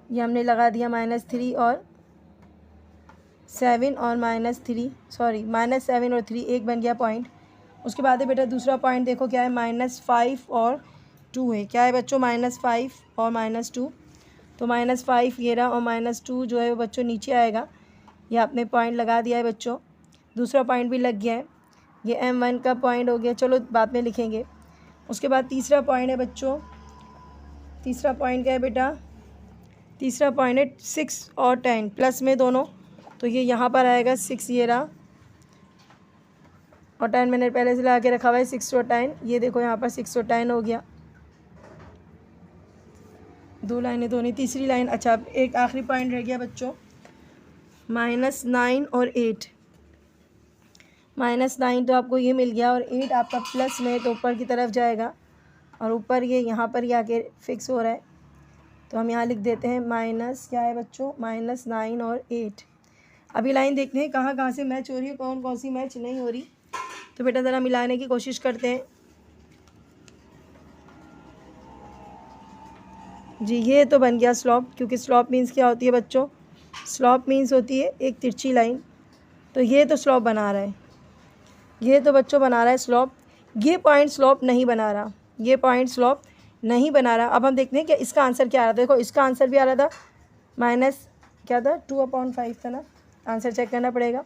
ये हमने लगा दिया -3 और 7 और -3, सॉरी -7 और 3, एक बन गया पॉइंट। उसके बाद है बेटा दूसरा पॉइंट देखो क्या है, -5 और 2 है। क्या है बच्चों, -5 और -2। तो -5 ये रहा और -2 जो है वो बच्चों नीचे आएगा। ये आपने पॉइंट लगा दिया है बच्चों, दूसरा पॉइंट भी लग गया है। ये M1 का पॉइंट हो गया, चलो बाद में लिखेंगे। उसके बाद तीसरा पॉइंट है बच्चों, तीसरा पॉइंट क्या है बेटा, तीसरा पॉइंट है 6 और 10 प्लस में दोनों, तो ये यहाँ पर आएगा 6 ये रहा और 10 मैंने पहले से लगा के रखा हुआ है 6 और 10, ये देखो यहाँ पर 6 और 10 हो गया। 2 लाइनें धोनी। तीसरी लाइन, अच्छा एक आखिरी पॉइंट रह गया बच्चों, -9 और 8। -9 तो आपको ये मिल गया और 8 आपका प्लस में तो ऊपर की तरफ जाएगा और ऊपर ये यहाँ पर ही आके फिक्स हो रहा है, तो हम यहाँ लिख देते हैं माइनस क्या है बच्चों, -9 और 8। अभी लाइन देखते हैं कहाँ कहाँ से मैच हो रही है, कौन कौन सी मैच नहीं हो रही। तो बेटा ज़रा मिलाने की कोशिश करते हैं। जी ये तो बन गया स्लॉप, क्योंकि स्लॉप मीन्स क्या होती है बच्चों, स्लॉप मीन्स होती है एक तिरछी लाइन, तो ये तो स्लॉप बना रहा है, ये तो बच्चों बना रहा है स्लॉप। ये पॉइंट स्लॉप नहीं बना रहा, ये पॉइंट स्लॉप नहीं बना रहा। अब हम देखते हैं कि इसका आंसर क्या आ रहा था। देखो इसका आंसर भी आ रहा था माइनस क्या था, 2/5 था ना, आंसर चेक करना पड़ेगा,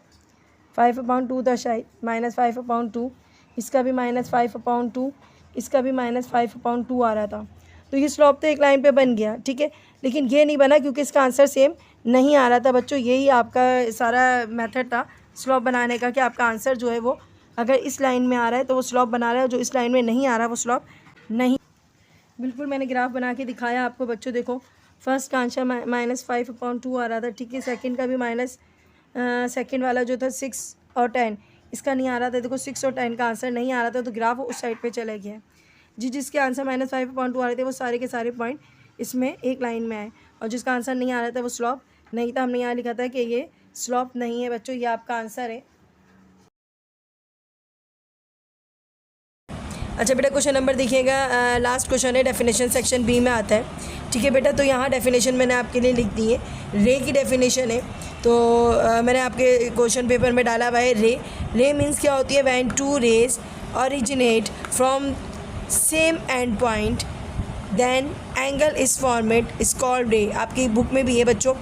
5/2 था शायद, -5/2। इसका भी -5/2, इसका भी -5/2 आ रहा था। तो ये स्लॉप तो एक लाइन पे बन गया, ठीक है, लेकिन ये नहीं बना क्योंकि इसका आंसर सेम नहीं आ रहा था बच्चों। यही आपका सारा मेथड था स्लॉप बनाने का, कि आपका आंसर जो है वो अगर इस लाइन में आ रहा है तो वो स्लॉप बना रहा है, जो इस लाइन में नहीं आ रहा वो स्लॉप नहीं। बिल्कुल मैंने ग्राफ बना के दिखाया आपको बच्चों। देखो फर्स्ट का आंसर -5/2 आ रहा था, ठीक है, सेकंड का भी सेकंड वाला जो था 6 और 10 इसका नहीं आ रहा था। देखो 6 और 10 का आंसर नहीं आ रहा था, तो ग्राफ उस साइड पे चला गया। जी जिसके आंसर -5/2 आ रहे थे वो सारे के सारे पॉइंट इसमें एक लाइन में आए, और जिसका आंसर नहीं आ रहा था वो स्लॉप नहीं था। हमने यहाँ लिखा था कि ये स्लॉप नहीं है बच्चों, ये आपका आंसर है। अच्छा बेटा क्वेश्चन नंबर देखिएगा, लास्ट क्वेश्चन है, डेफिनेशन सेक्शन बी में आता है, ठीक है बेटा। तो यहाँ डेफिनेशन मैंने आपके लिए लिख दी है, रे की डेफिनेशन है। तो मैंने आपके क्वेश्चन पेपर में डाला हुआ है रे मीन्स क्या होती है, when 2 rays originate from same end point then angle is formed is called ray. आपकी बुक में भी है बच्चों।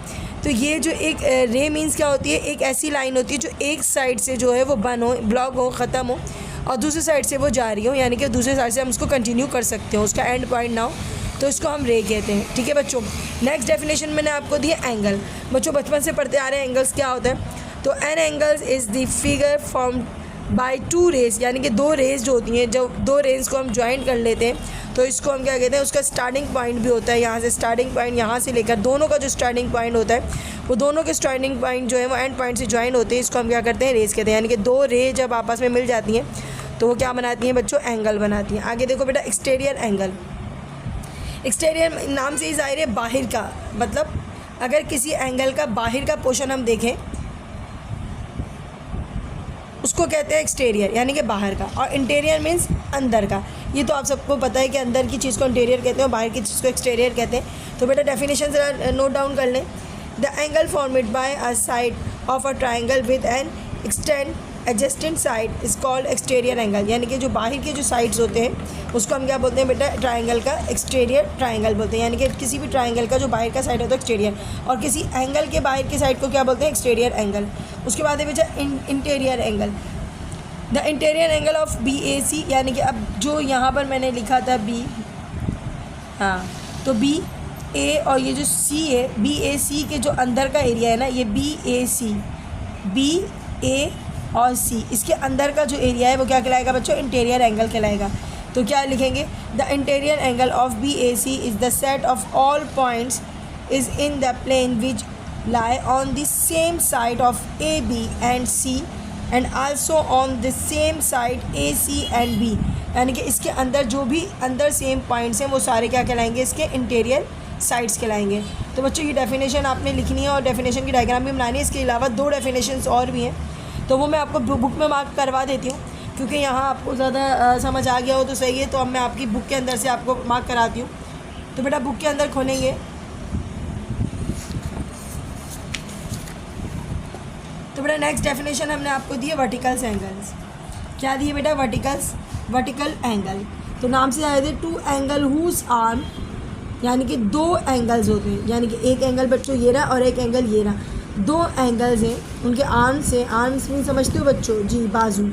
तो ये जो एक रे मीन्स क्या होती है, एक ऐसी लाइन होती है जो एक साइड से जो है वो बंद हो, ब्लॉक हो, ख़त्म हो, और दूसरी साइड से वो जा रही हो, यानी कि दूसरी साइड से हम उसको कंटिन्यू कर सकते हो, उसका एंड पॉइंट ना हो, तो इसको हम रे कहते हैं, ठीक है बच्चों। नेक्स्ट डेफिनेशन मैंने आपको दी है एंगल। बच्चों बचपन से पढ़ते आ रहे हैं एंगल्स क्या होता है। तो an angles is the figure form by 2 rays, यानी कि 2 रेज जो होती हैं, जब 2 रेज को हम ज्वाइन कर लेते हैं तो इसको हम क्या कहते हैं, उसका स्टार्टिंग पॉइंट भी होता है, यहाँ से स्टार्टिंग पॉइंट यहाँ से लेकर दोनों का जो स्टार्टिंग पॉइंट होता है वो दोनों के स्टार्टिंग पॉइंट जो है वो एंड पॉइंट से ज्वाइन होते हैं, इसको हम क्या करते हैं, रेज कहते हैं। यानी कि 2 रे जब आपस में मिल जाती हैं तो वो क्या बनाती हैं बच्चों, एंगल बनाती हैं। आगे देखो बेटा एक्सटीरियर एंगल। एक्सटीरियर नाम से ही ज़ाहिर है बाहर का, मतलब अगर किसी एंगल का बाहर का पोर्शन हम देखें उसको कहते हैं एक्सटीरियर, यानी कि बाहर का, और इंटीरियर मीन्स अंदर का। ये तो आप सबको पता है कि अंदर की चीज़ को इंटीरियर कहते हैं और बाहर की चीज़ को एक्सटीरियर कहते हैं। तो बेटा डेफिनेशन ज़रा नोट डाउन कर लें। The angle formed by a side of a triangle with an extend adjacent side is called exterior angle. यानी कि जो बाहर के जो साइड्स होते हैं उसको हम क्या बोलते हैं बेटा, ट्राइंगल का एक्सटीरियर ट्राइंगल बोलते हैं। यानी कि किसी भी ट्राइंगल का जो बाहर का साइड होता है एक्सटीरियर, और किसी एंगल के बाहर की साइड को क्या बोलते हैं, एक्सटीरियर एंगल। उसके बाद है बेटा interior angle. The interior angle of BAC, यानी कि अब जो यहाँ पर मैंने लिखा था B, हाँ, तो BA और ये जो C है, BAC के जो अंदर का एरिया है ना, ये BAC, BA और C, इसके अंदर का जो एरिया है वो क्या कहलाएगा बच्चों, इंटीरियर एंगल कहलाएगा। तो क्या लिखेंगे, the interior angle of BAC is the set of all points is in the plane which lie on the same side of AB and C and also on the same side AC and B। यानी कि इसके अंदर जो भी अंदर सेम पॉइंट्स हैं वो सारे क्या कहलाएंगे, इसके इंटीरियर साइड्स कहलाएंगे। तो बच्चों ये डेफिनेशन आपने लिखनी है और डेफिनेशन की डायग्राम भी बनानी है। इसके अलावा 2 डेफिनेशंस और भी हैं, तो वो मैं आपको बुक में मार्क करवा देती हूँ, क्योंकि यहाँ आपको ज़्यादा समझ आ गया हो तो सही है। तो अब मैं आपकी बुक के अंदर से आपको मार्क कराती हूँ। तो बेटा बुक के अंदर खोलेंगे तो बेटा नेक्स्ट डेफिनेशन हमने आपको दी है वर्टिकल्स एंगल्स। क्या दी है बेटा, वर्टिकल एंगल। तो नाम से आए थे 2 एंगल हुज आर्म, यानी कि 2 एंगल्स होते हैं, यानी कि एक एंगल बच्चों ये रहा और एक एंगल ये रहा, 2 एंगल्स हैं, उनके आर्म्स हैं, आर्म्स में समझते हो बच्चों, जी बाजू,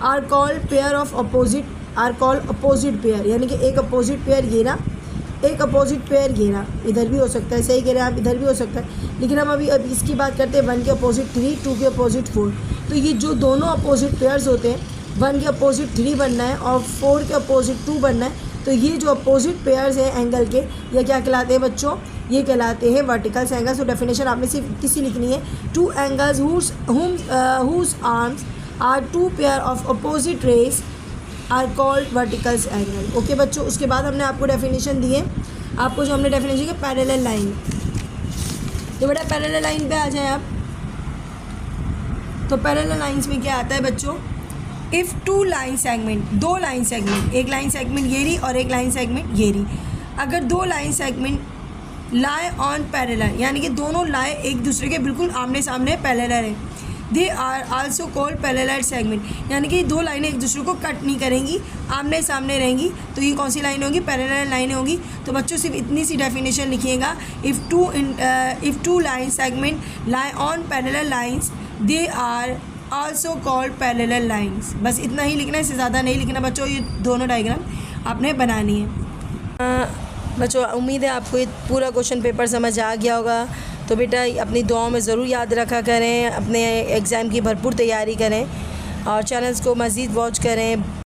are called pair of opposite, are called opposite pair, यानी कि एक अपोजिट पेयर ये रहा एक अपोजिट पेयर घेरा, इधर भी हो सकता है, सही कह रहे हैं आप, इधर भी हो सकता है, लेकिन हम अभी इसकी बात करते हैं 1 के अपोजिट 3, 2 के अपोजिट 4। तो ये जो दोनों अपोजिट पेयर्स होते हैं, 1 के अपोजिट 3 बनना है और 4 के अपोजिट 2 बनना है, तो ये जो अपोजिट पेयर्स हैं एंगल के, ये क्या कहलाते हैं बच्चों? ये कहलाते हैं वर्टिकल एंगल्स। तो डेफिनेशन आपने सिर्फ किसी लिखनी है, 2 angles whose arms are 2 pair of opposite rays are called vertical angle। Okay बच्चों, उसके बाद हमने आपको डेफिनेशन दी है, आपको जो हमने डेफिनेशन की पैरेलल लाइन। तो बेटा पैरेलल लाइन पे आ जाए आप। तो पैरेलल लाइंस में क्या आता है बच्चों? If 2 line segment, 2 line segment, एक लाइन सेगमेंट ये रही और एक लाइन सेगमेंट ये रही, अगर 2 line segment lie on parallel, यानी कि दोनों लाए एक दूसरे के बिल्कुल आमने सामने पैरेलल है, they are also called parallel segment, यानी कि 2 लाइनें एक दूसरे को कट नहीं करेंगी, आमने सामने रहेंगी, तो ये कौन सी लाइन होगी? पैरेलल लाइनें होंगी। तो बच्चों सिर्फ इतनी सी डेफिनेशन लिखिएगा, if 2 line segment lie on parallel lines they are also called parallel lines. बस इतना ही लिखना है, इससे ज़्यादा नहीं लिखना बच्चों। ये दोनों डायग्राम आपने बनानी है। बच्चों उम्मीद है आपको ये पूरा क्वेश्चन पेपर समझ आ गया होगा। तो बेटा अपनी दुआओं में ज़रूर याद रखा करें, अपने एग्ज़ाम की भरपूर तैयारी करें और चैनल्स को मज़ीद वॉच करें।